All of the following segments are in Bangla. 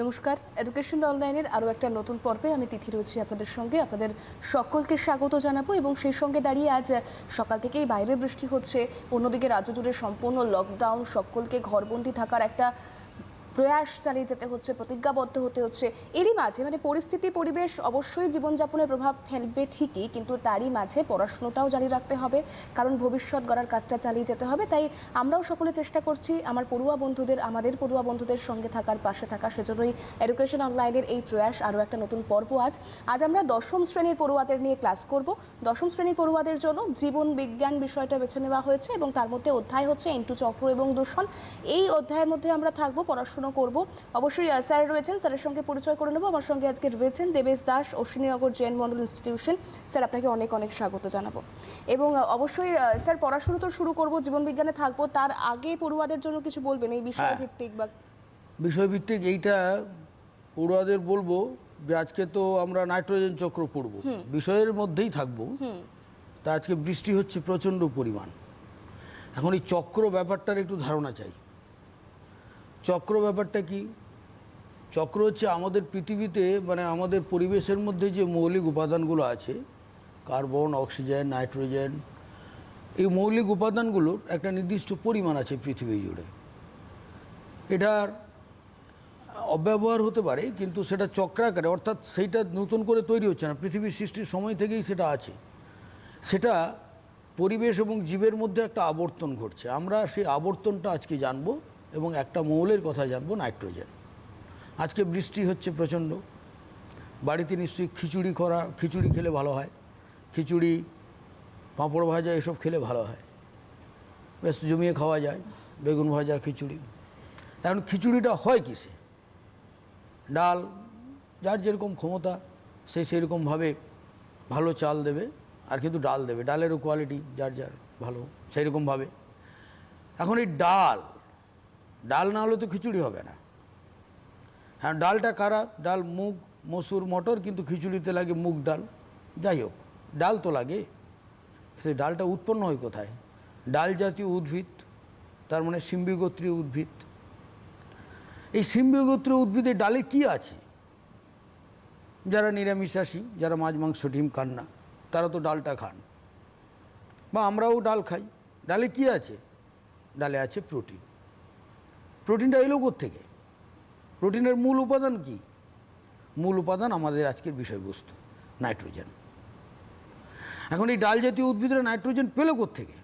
নমস্কার, এডুকেশন অনলাইনের আরও একটা নতুন পর্বে আমি তিথি রয়েছি আপনাদের সঙ্গে। আপনাদের সকলকে স্বাগত জানাবো এবং সেই সঙ্গে দাঁড়িয়ে আজ সকাল থেকেই বাইরে বৃষ্টি হচ্ছে, অন্যদিকে রাজ্য জুড়ে সম্পূর্ণ লকডাউন, সকলকে ঘরবন্দি থাকার একটা প্রয়াস চালিয়ে যেতে হচ্ছে, প্রতিজ্ঞাবদ্ধ হতে হচ্ছে। এরই মাঝে পরিস্থিতি পরিবেশ অবশ্যই জীবনযাপনে প্রভাব ফেলবে ঠিকই, কিন্তু তারই মাঝে পড়াশুনোটাও জারি রাখতে হবে, কারণ ভবিষ্যৎ গড়ার কাজটা চালিয়ে যেতে হবে। তাই আমরাও সকলে চেষ্টা করছি আমাদের পড়ুয়া বন্ধুদের সঙ্গে থাকার, পাশে থাকা। সেজন্যই এডুকেশন অনলাইনের এই প্রয়াস, আরও একটা নতুন পর্ব। আজ আমরা দশম শ্রেণীর পড়ুয়াদের নিয়ে ক্লাস করব। দশম শ্রেণীর পড়ুয়াদের জন্য জীবন বিজ্ঞান বিষয়টা বেছে নেওয়া হয়েছে এবং তার মধ্যে অধ্যায় হচ্ছে এন্টু চক্র এবং দূষণ। এই অধ্যায়ের মধ্যে আমরা থাকবো, পড়াশোনা করব। অবশ্যই স্যার রয়েছেন, স্যারের সঙ্গে পরিচয় করে নেব। আমার সঙ্গে আজকে রয়েছেন দেবেশ দাস, অশ্বিনীনগর জেন মন্ডল ইনস্টিটিউশন। স্যার, আপনাকে অনেক অনেক স্বাগত জানাবো। এবং অবশ্যই স্যার, পড়াশোনা তো শুরু করব, জীবন বিজ্ঞানে থাকবো, তার আগে পড়ুয়াদের জন্য কিছু বলবেন এই বিষয়ভিত্তিক বা বিষয়ভিত্তিক? এইটা পড়ুয়াদের বলবো যে আজকে তো আমরা নাইট্রোজেন চক্র পড়ব, বিষয়ের মধ্যেই থাকবো। তা আজকে বৃষ্টি হচ্ছে প্রচণ্ড পরিমাণ। এখন এই চক্র ব্যাপারটার একটু ধারণা চাই। চক্র ব্যাপারটা কি? চক্র হচ্ছে আমাদের পৃথিবীতে, আমাদের পরিবেশের মধ্যে যে মৌলিক উপাদানগুলো আছে, কার্বন, অক্সিজেন, নাইট্রোজেন, এই মৌলিক উপাদানগুলোর একটা নির্দিষ্ট পরিমাণ আছে পৃথিবী জুড়ে। এটার অব্যবহার হতে পারে, কিন্তু সেটা চক্রাকারে, অর্থাৎ সেইটা নতুন করে তৈরি হচ্ছে না, পৃথিবীর সৃষ্টির সময় থেকেই সেটা আছে। সেটা পরিবেশ এবং জীবের মধ্যে একটা আবর্তন ঘটছে। আমরা সেই আবর্তনটা আজকে জানবো এবং একটা মৌলের কথা জানবো, নাইট্রোজেন। আজকে বৃষ্টি হচ্ছে প্রচণ্ড। বাড়িতে নিশ্চয়ই খিচুড়ি খেলে ভালো হয়, খিচুড়ি, পাঁপড় ভাজা এসব খেলে ভালো হয়, বেশ জমিয়ে খাওয়া যায়, বেগুন ভাজা, খিচুড়ি। এখন খিচুড়িটা হয় কিসে? ডাল, যার যেরকম ক্ষমতা সে সেরকমভাবে ভালো চাল দেবে, আর কিন্তু ডাল দেবে, ডালেরও কোয়ালিটি যার যার ভালো সেইরকমভাবে। এখন এই ডাল না হলে তো খিচুড়ি হবে না। হ্যাঁ, ডালটা কারা? ডাল মুগ, মসুর, মটর, কিন্তু খিচুড়িতে লাগে মুগ ডাল। যাই হোক, ডাল তো লাগে। সেই ডালটা উৎপন্ন হয় কোথায়? ডাল জাতীয় উদ্ভিদ, তার মানে সিম্বিগোত্রীয় উদ্ভিদ। এই সিম্বিগোত্রীয় উদ্ভিদে ডালে কি আছে? যারা নিরামিষাশী, যারা মাছ মাংস ডিম খান না, তারা তো ডালটা খান, বা আমরাও ডাল খাই। ডালে কি আছে? ডালে আছে প্রোটিন। প্রোটিনটা এলো কোত্থেকে? প্রোটিনের মূল উপাদান কি? মূল উপাদান আমাদের আজকের বিষয়বস্তু, নাইট্রোজেন। এখন এই ডাল জাতীয় উদ্ভিদের নাইট্রোজেন পেল কোত্থেকে?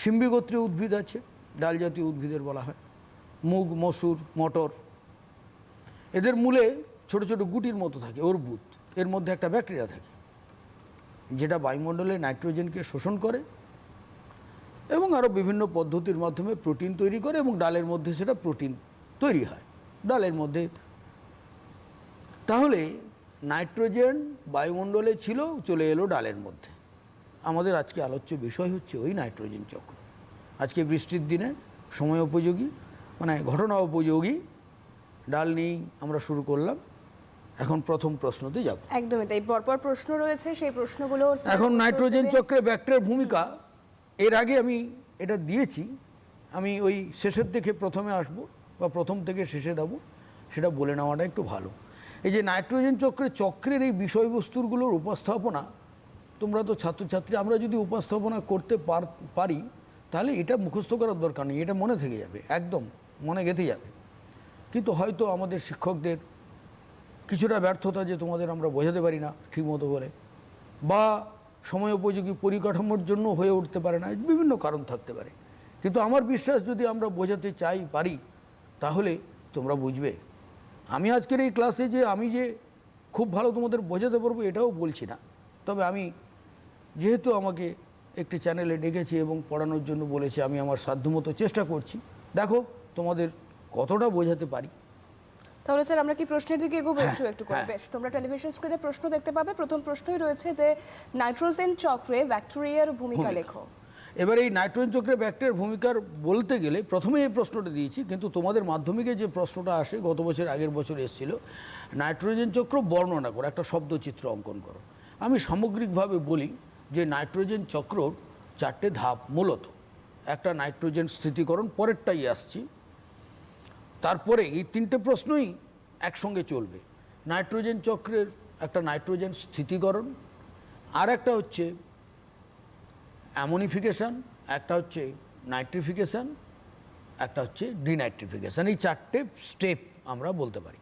সিম্বিগোত্রীয় উদ্ভিদ আছে, ডাল জাতীয় উদ্ভিদের বলা হয়। মুগ, মসুর, মটর, এদের মূলে ছোট ছোট গুটির মতো থাকে অর্বুদ। এর মধ্যে একটা ব্যাকটেরিয়া থাকে যেটা বায়ুমণ্ডলে নাইট্রোজেনকে শোষণ করে এবং আরও বিভিন্ন পদ্ধতির মাধ্যমে প্রোটিন তৈরি করে, এবং ডালের মধ্যে সেটা প্রোটিন তৈরি হয় ডালের মধ্যে। তাহলে নাইট্রোজেন বায়ুমণ্ডলে ছিল, চলে এলো ডালের মধ্যে। আমাদের আজকে আলোচ্য বিষয় হচ্ছে ওই নাইট্রোজেন চক্র। আজকে বৃষ্টির দিনে সময় উপযোগী, ঘটনা উপযোগী ডাল নিয়েই আমরা শুরু করলাম। এখন প্রথম প্রশ্নতে যাব। একদমই তাই, পরপর প্রশ্ন রয়েছে, সেই প্রশ্নগুলো এখন নাইট্রোজেন চক্রে ব্যাকটেরিয়ার ভূমিকা, এর আগে আমি এটা দিয়েছি। আমি ওই শেষের দিকে প্রথমে আসব, বা প্রথম থেকে শেষে দেবো, সেটা বলে নেওয়াটা একটু ভালো। এই যে নাইট্রোজেন চক্রের এই বিষয়বস্তুগুলোর উপস্থাপনা, তোমরা তো ছাত্রছাত্রী, আমরা যদি উপস্থাপনা করতে পারি তাহলে এটা মুখস্থ করার দরকার নেই, এটা মনে থেকে যাবে, একদম মনে গেঁথে যাবে। কিন্তু হয়তো আমাদের শিক্ষকদের কিছুটা ব্যর্থতা, যে তোমাদের আমরা বোঝাতে পারি না ঠিকমতো করে, বা সময় উপযোগী পরিকাঠামোর জন্য হয়ে উঠতে পারে না, বিভিন্ন কারণ থাকতে পারে। কিন্তু আমার বিশ্বাস, যদি আমরা বোঝাতে পারি তাহলে তোমরা বুঝবে। আমি আজকের এই ক্লাসে আমি যে খুব ভালো তোমাদের বোঝাতে পারবো এটাও বলছি না, তবে আমি যেহেতু আমাকে একটি চ্যানেলে ডেকেছি এবং পড়ানোর জন্য বলেছে, আমি আমার সাধ্যমতো চেষ্টা করছি। দেখো তোমাদের কতটা বোঝাতে পারি। তাহলে স্যার, আমরা কি প্রশ্নের দিকে এগোবো একটু করে? বেশ, তোমরা টেলিভিশন স্ক্রিনে প্রশ্ন দেখতে পাবে। প্রথম প্রশ্নই রয়েছে যে নাইট্রোজেন চক্রে ব্যাকটেরিয়ার ভূমিকা লেখো। এবার এই নাইট্রোজেন চক্রে ব্যাকটেরিয়ার ভূমিকার বলতে গেলে প্রথমে এই প্রশ্নটা দিয়েছি, কিন্তু তোমাদের মাধ্যমিকে যে প্রশ্নটা আসে, গত বছর আগের বছর এসেছিল, নাইট্রোজেন চক্র বর্ণনা করো, একটা শব্দচিত্র অঙ্কন করো। আমি সামগ্রিকভাবে বলি যে নাইট্রোজেন চক্রর 4টে ধাপ মূলত। একটা নাইট্রোজেন স্থিতিকরণ, পরেরটাই আসছি। তারপরে এই তিনটে প্রশ্নই একসঙ্গে চলবে। নাইট্রোজেন চক্রের একটা নাইট্রোজেন স্থিতিকরণ, আর একটা হচ্ছে অ্যামোনিফিকেশান, একটা হচ্ছে নাইট্রিফিকেশান, একটা হচ্ছে ডিনাইট্রিফিকেশান। এই চারটে স্টেপ আমরা বলতে পারি।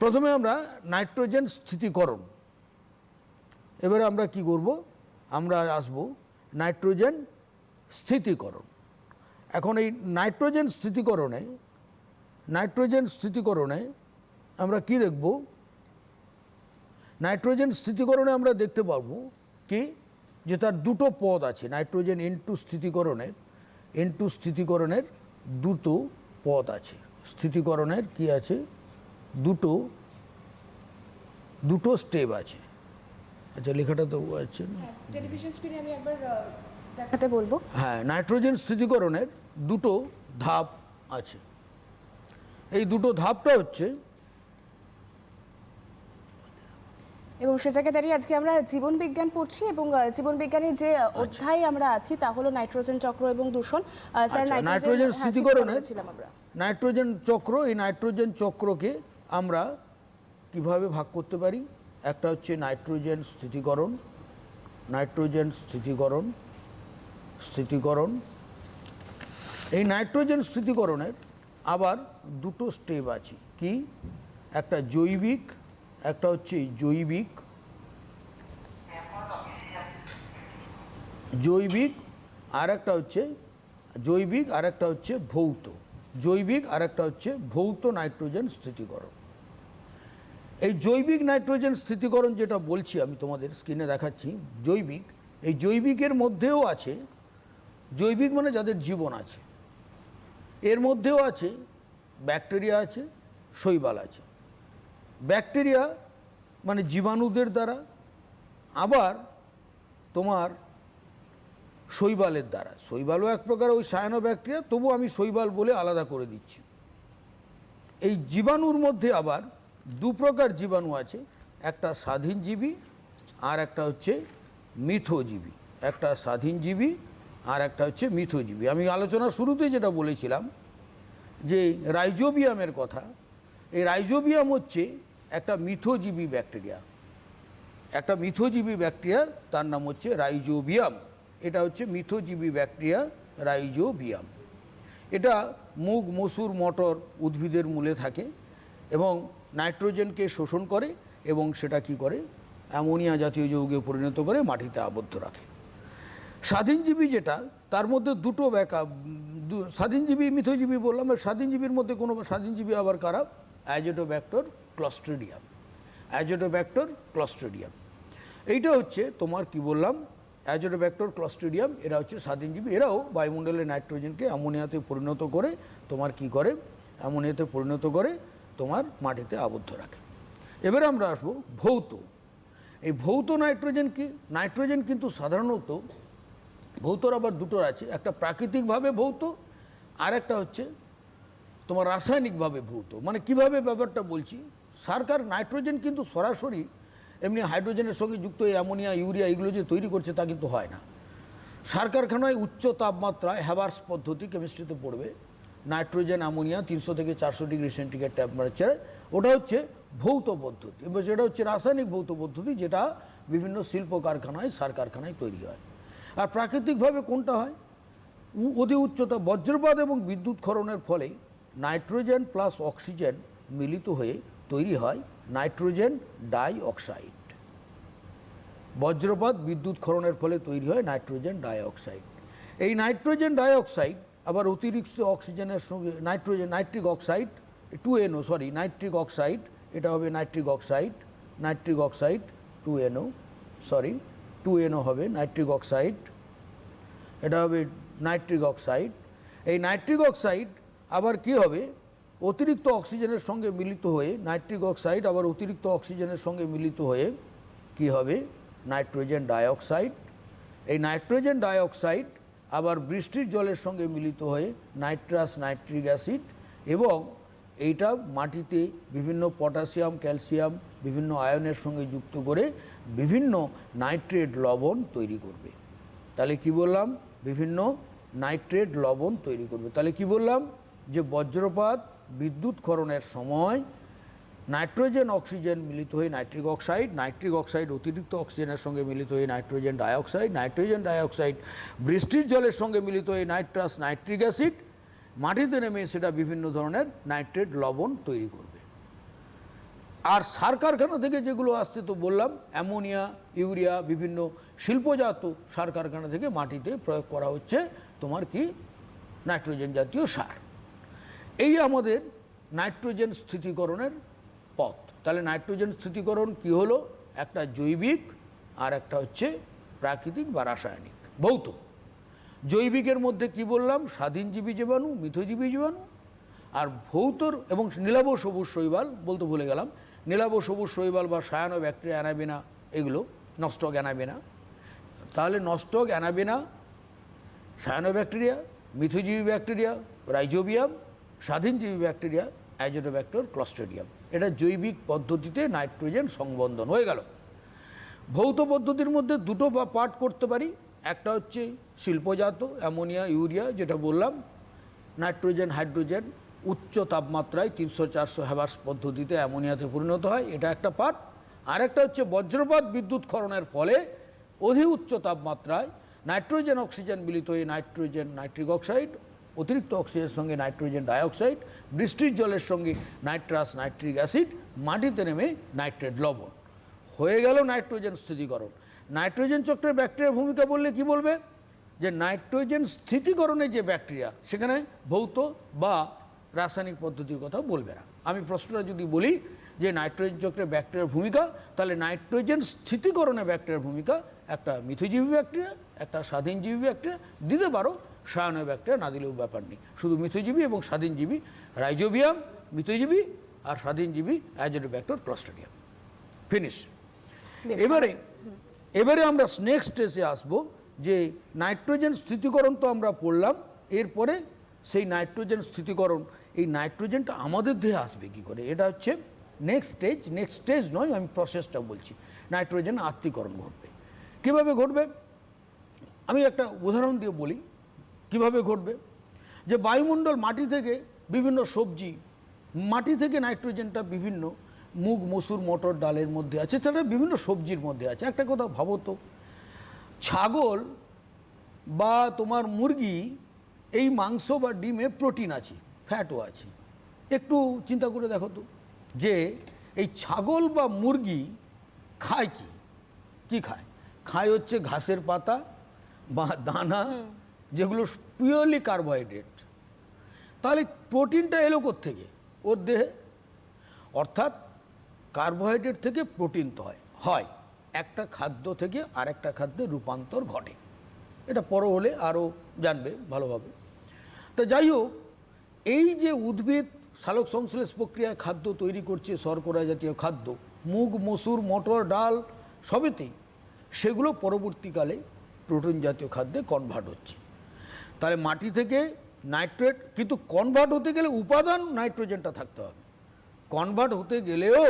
প্রথমে আমরা নাইট্রোজেন স্থিতিকরণ, এবারে আমরা কি করব, আমরা আসব নাইট্রোজেন স্থিতিকরণ। এখন এই নাইট্রোজেন স্থিতিকরণে আমরা কি দেখব, নাইট্রোজেন স্থিতিকরণে আমরা দেখতে পাবো কি যে তার দুটো পদ আছে। নাইট্রোজেন N2 স্থিতিকরণের দুটো পদ আছে। স্থিতিকরণের কি আছে, দুটো স্টেপ আছে। আচ্ছা, লেখাটা তো আছে না, টেলিভিশন স্ক্রিনে আমি একবার দেখাতে বলবো। হ্যাঁ, নাইট্রোজেন স্থিতিকরণের দুটো ধাপ আছে। এই দুটো ধাপটা হচ্ছে, এবং সে জায়গায় দাঁড়িয়ে আজকে আমরা জীবন বিজ্ঞান পড়ছি, এবং জীবন বিজ্ঞানের যে অধ্যায় আমরা আছি তা হলো নাইট্রোজেন চক্র এবং দূষণ। স্যার, নাইট্রোজেন স্থিতিকরণের ছিলাম আমরা। নাইট্রোজেন চক্র, এই নাইট্রোজেন চক্রকে আমরা কিভাবে ভাগ করতে পারি, একটা হচ্ছে নাইট্রোজেন স্থিতিকরণ। এই নাইট্রোজেন স্থিতিকরণের আবার দুটো স্টেপ আছে। কি, একটা জৈবিক, একটা হচ্ছে জৈবিক আর একটা হচ্ছে ভৌত নাইট্রোজেন স্থিতিকরণ। এই জৈবিক নাইট্রোজেন স্থিতিকরণ যেটা বলছি আমি তোমাদের স্ক্রিনে দেখাচ্ছি, জৈবিক, এই জৈবিকের মধ্যেও আছে, জৈবিক মানে যাদের জীবন আছে, এর মধ্যেও আছে ব্যাকটেরিয়া আছে, শৈবাল আছে। ব্যাকটেরিয়া মানে জীবাণুদের দ্বারা, আবার তোমার শৈবালের দ্বারা। শৈবালও এক প্রকার ওই সায়ানো ব্যাকটেরিয়া, তবু আমি শৈবাল বলে আলাদা করে দিচ্ছি। এই জীবাণুর মধ্যে আবার দু প্রকার জীবাণু আছে, একটা স্বাধীনজীবী আর একটা হচ্ছে মিথজীবী। আমি আলোচনার শুরুতেই যেটা বলেছিলাম যে রাইজোবিয়ামের কথা, এই রাইজোবিয়াম হচ্ছে একটা মিথজীবী ব্যাকটেরিয়া, তার নাম হচ্ছে রাইজোবিয়াম। এটা হচ্ছে মিথজীবী ব্যাকটেরিয়া রাইজোবিয়াম। এটা মুগ, মসুর, মটর উদ্ভিদের মূলে থাকে এবং নাইট্রোজেনকে শোষণ করে এবং সেটা কি করে, অ্যামোনিয়া জাতীয় যৌগে পরিণত করে মাটিতে আবদ্ধ রাখে। স্বাধীনজীবী যেটা, তার মধ্যে দুটো স্বাধীনজীবী, মিথজীবী বললাম। স্বাধীনজীবীর মধ্যে কোনো স্বাধীনজীবী আবার কারা, অ্যাজোটোব্যাক্টর ক্লস্ট্রিডিয়াম। এইটা হচ্ছে তোমার কি বললাম, অ্যাজোটোব্যাক্টর ক্লস্ট্রিডিয়াম, এরা হচ্ছে স্বাধীনজীবী। এরাও বায়ুমণ্ডলের নাইট্রোজেনকে অ্যামোনিয়াতে পরিণত করে তোমার মাটিতে আবদ্ধ রাখে। এবারে আমরা আসবো ভৌত। এই ভৌত নাইট্রোজেন কি, নাইট্রোজেন কিন্তু সাধারণত ভৌতর আবার দুটোর আছে, একটা প্রাকৃতিকভাবে ভৌত, আর একটা হচ্ছে তোমার রাসায়নিকভাবে ভৌত। মানে কিভাবে ব্যাপারটা বলছি, সরকার নাইট্রোজেন কিন্তু সরাসরি এমনি হাইড্রোজেনের সঙ্গে যুক্ত এই অ্যামোনিয়া, ইউরিয়া এগুলো যে তৈরি করছে তা কিন্তু হয় না। সার কারখানায় উচ্চ তাপমাত্রায় হ্যাবার্স পদ্ধতি, কেমিস্ট্রিতে পড়বে, নাইট্রোজেন অ্যামোনিয়া 300 থেকে 400 ডিগ্রি সেন্টিগ্রেড টেম্পারেচারে, ওটা হচ্ছে ভৌত পদ্ধতি। এবার সেটা হচ্ছে রাসায়নিক ভৌত পদ্ধতি, যেটা বিভিন্ন শিল্প কারখানায়, সার কারখানায় তৈরি হয়। আর প্রাকৃতিকভাবে কোনটা হয়, অতি উচ্চতা বজ্রপাত এবং বিদ্যুৎ ক্ষরণের ফলে নাইট্রোজেন প্লাস অক্সিজেন মিলিত হয়ে তৈরি হয় নাইট্রোজেন ডাইঅক্সাইড। বজ্রপাত, বিদ্যুৎ ক্ষরণের ফলে তৈরি হয় নাইট্রোজেন ডাইঅক্সাইড। এই নাইট্রোজেন ডাইঅক্সাইড আবার অতিরিক্ত অক্সিজেনের সঙ্গে নাইট্রিক অক্সাইড, নাইট্রিক অক্সাইড, এটা হবে নাইট্রিক অক্সাইড 2NO হবে নাইট্রিক অক্সাইড, এটা হবে নাইট্রিক অক্সাইড। এই নাইট্রিক অক্সাইড আবার কি হবে, অতিরিক্ত অক্সিজেনের সঙ্গে মিলিত হয়ে নাইট্রিক অক্সাইড আবার অতিরিক্ত অক্সিজেনের সঙ্গে মিলিত হয়ে কি হবে, নাইট্রোজেন ডাইঅক্সাইড। এই নাইট্রোজেন ডাইঅক্সাইড আবার বৃষ্টির জলের সঙ্গে মিলিত হয়ে নাইট্রিক অ্যাসিড, এবং এইটা মাটিতে বিভিন্ন পটাশিয়াম, ক্যালসিয়াম, বিভিন্ন আয়নের সঙ্গে যুক্ত করে বিভিন্ন নাইট্রেট লবণ তৈরি করবে। তাহলে কি বললাম, বিভিন্ন নাইট্রেট লবণ তৈরি করবে। তাহলে কি বললাম, যে বজ্রপাত, বিদ্যুৎক্ষরণের সময় নাইট্রোজেন অক্সিজেন মিলিত হয়ে নাইট্রিক অক্সাইড অতিরিক্ত অক্সিজেনের সঙ্গে মিলিত হয়ে নাইট্রোজেন ডাইঅক্সাইড বৃষ্টির জলের সঙ্গে মিলিত হয়ে নাইট্রাস নাইট্রিক অ্যাসিড মাটিতে নেমে সেটা বিভিন্ন ধরনের নাইট্রেট লবণ তৈরি করবে। আর সার কারখানা থেকে যেগুলো আসছে তো বললাম, অ্যামোনিয়া, ইউরিয়া, বিভিন্ন শিল্পজাত সার কারখানা থেকে মাটিতে প্রয়োগ করা হচ্ছে তোমার কি নাইট্রোজেন জাতীয় সার। এই আমাদের নাইট্রোজেন স্থিতিকরণের পথ। তাহলে নাইট্রোজেন স্থিতিকরণ কি হলো? একটা জৈবিক আর একটা হচ্ছে প্রাকৃতিক বা রাসায়নিক, ভৌত। জৈবিকের মধ্যে কি বললাম? স্বাধীনজীবী জীবাণু, মিথজীবী জীবাণু। আর ভৌতর এবং নীলাভ সবুজ শৈবাল বলতে ভুলে গেলাম, নীলাভ সবুজ শৈবাল বা সায়ানো ব্যাকটেরিয়া, অ্যানাবেনা, এগুলো নস্টক অ্যানাবেনা। তাহলে নস্টক অ্যানাবেনা, সায়ানো ব্যাকটেরিয়া, মিথজীবী ব্যাকটেরিয়া রাইজোবিয়াম, স্বাধীনজীবী ব্যাকটেরিয়া অ্যাজোটোব্যাক্টর ক্লস্ট্রিডিয়াম। এটা জৈবিক পদ্ধতিতে নাইট্রোজেন সংবন্ধন হয়ে গেল। ভৌত পদ্ধতির মধ্যে দুটো পার্ট করতে পারি। একটা হচ্ছে শিল্পজাত অ্যামোনিয়া, ইউরিয়া, যেটা বললাম নাইট্রোজেন হাইড্রোজেন উচ্চ তাপমাত্রায় 300-400 হ্যাবার্স পদ্ধতিতে অ্যামোনিয়াতে পরিণত হয়, এটা একটা পার্ট। আরেকটা হচ্ছে বজ্রপাত বিদ্যুৎক্ষরণের ফলে অতি উচ্চ তাপমাত্রায় নাইট্রোজেন অক্সিজেন মিলিত হয়ে নাইট্রোজেন নাইট্রিক অক্সাইড, অতিরিক্ত অক্সিজেনের সঙ্গে নাইট্রোজেন ডাইঅক্সাইড, বৃষ্টির জলের সঙ্গে নাইট্রাস নাইট্রিক অ্যাসিড, মাটিতে নেমে নাইট্রেট লবণ হয়ে গেল নাইট্রোজেন স্থিতিকরণ। নাইট্রোজেন চক্রের ব্যাকটেরিয়ার ভূমিকা বললে কি বলবে? যে নাইট্রোজেন স্থিতিকরণে যে ব্যাকটেরিয়া, সেখানে ভৌত বা রাসায়নিক পদ্ধতির কথা বলবে না। আমি প্রশ্নটা যদি বলি যে নাইট্রোজেন চক্রে ব্যাকটেরিয়ার ভূমিকা, তাহলে নাইট্রোজেন স্থিতিকরণে ব্যাকটেরিয়ার ভূমিকা একটা মিথজীবী ব্যাকটেরিয়া, একটা স্বাধীনজীবী ব্যাকটেরিয়া, দিতে পারো সায়ানো ব্যাকটেরিয়া, না দিলেও ব্যাপার নেই। শুধু মিথজীবী এবং স্বাধীনজীবী রাইজোবিয়াম মিথজীবী, আর স্বাধীনজীবী অ্যাজোটোব্যাক্টর ক্লস্ট্রিডিয়াম। ফিনিশ। এবারে আমরা নেক্সট স্টেজে আসবো যে নাইট্রোজেন স্থিতিকরণ তো আমরা পড়লাম, এরপরে সেই নাইট্রোজেন স্থিতিকরণ, এই নাইট্রোজেনটা আমাদের দেহে আসবে কি করে, এটা হচ্ছে নেক্সট স্টেজ নয়, আমি প্রসেসটা বলছি। নাইট্রোজেন আত্তীকরণ ঘটবে। কীভাবে ঘটবে? আমি একটা উদাহরণ দিয়ে বলি কিভাবে ঘটবে। যে বায়ুমণ্ডল মাটি থেকে বিভিন্ন সবজি, মাটি থেকে নাইট্রোজেনটা বিভিন্ন মুগ, মসুর, মটর, ডালের মধ্যে আছে, সেটা বিভিন্ন সবজির মধ্যে আছে। একটা কথা ভাবো তো, ছাগল বা তোমার মুরগি, এই মাংস বা ডিমে প্রোটিন আছে, ফ্যাটও আছে। একটু চিন্তা করে দেখো তো, যে এই ছাগল বা মুরগি খায় কি? কি খায়? খায় হচ্ছে ঘাসের পাতা বা দানা, যেগুলো পিওরলি কার্বোহাইড্রেট। তাহলে প্রোটিনটা এলো কোত্থেকে? ওর দেহে। অর্থাৎ কার্বোহাইড্রেট থেকে প্রোটিন তো হয় একটা খাদ্য থেকে আরেকটা খাদ্যে রূপান্তর ঘটে। এটা পরে হলে আরও জানবে ভালোভাবে। তো যাই হোক, এই যে উদ্ভিদ সালোক সংশ্লেষ প্রক্রিয়ায় খাদ্য তৈরি করছে, শর্করা জাতীয় খাদ্য, মুগ, মসুর, মটর, ডাল সবেতেই, সেগুলো পরবর্তীকালে প্রোটিন জাতীয় খাদ্যে কনভার্ট হচ্ছে। তাহলে মাটি থেকে নাইট্রেট, কিন্তু কনভার্ট হতে গেলে উপাদান নাইট্রোজেনটা থাকতে হবে। কনভার্ট হতে গেলেও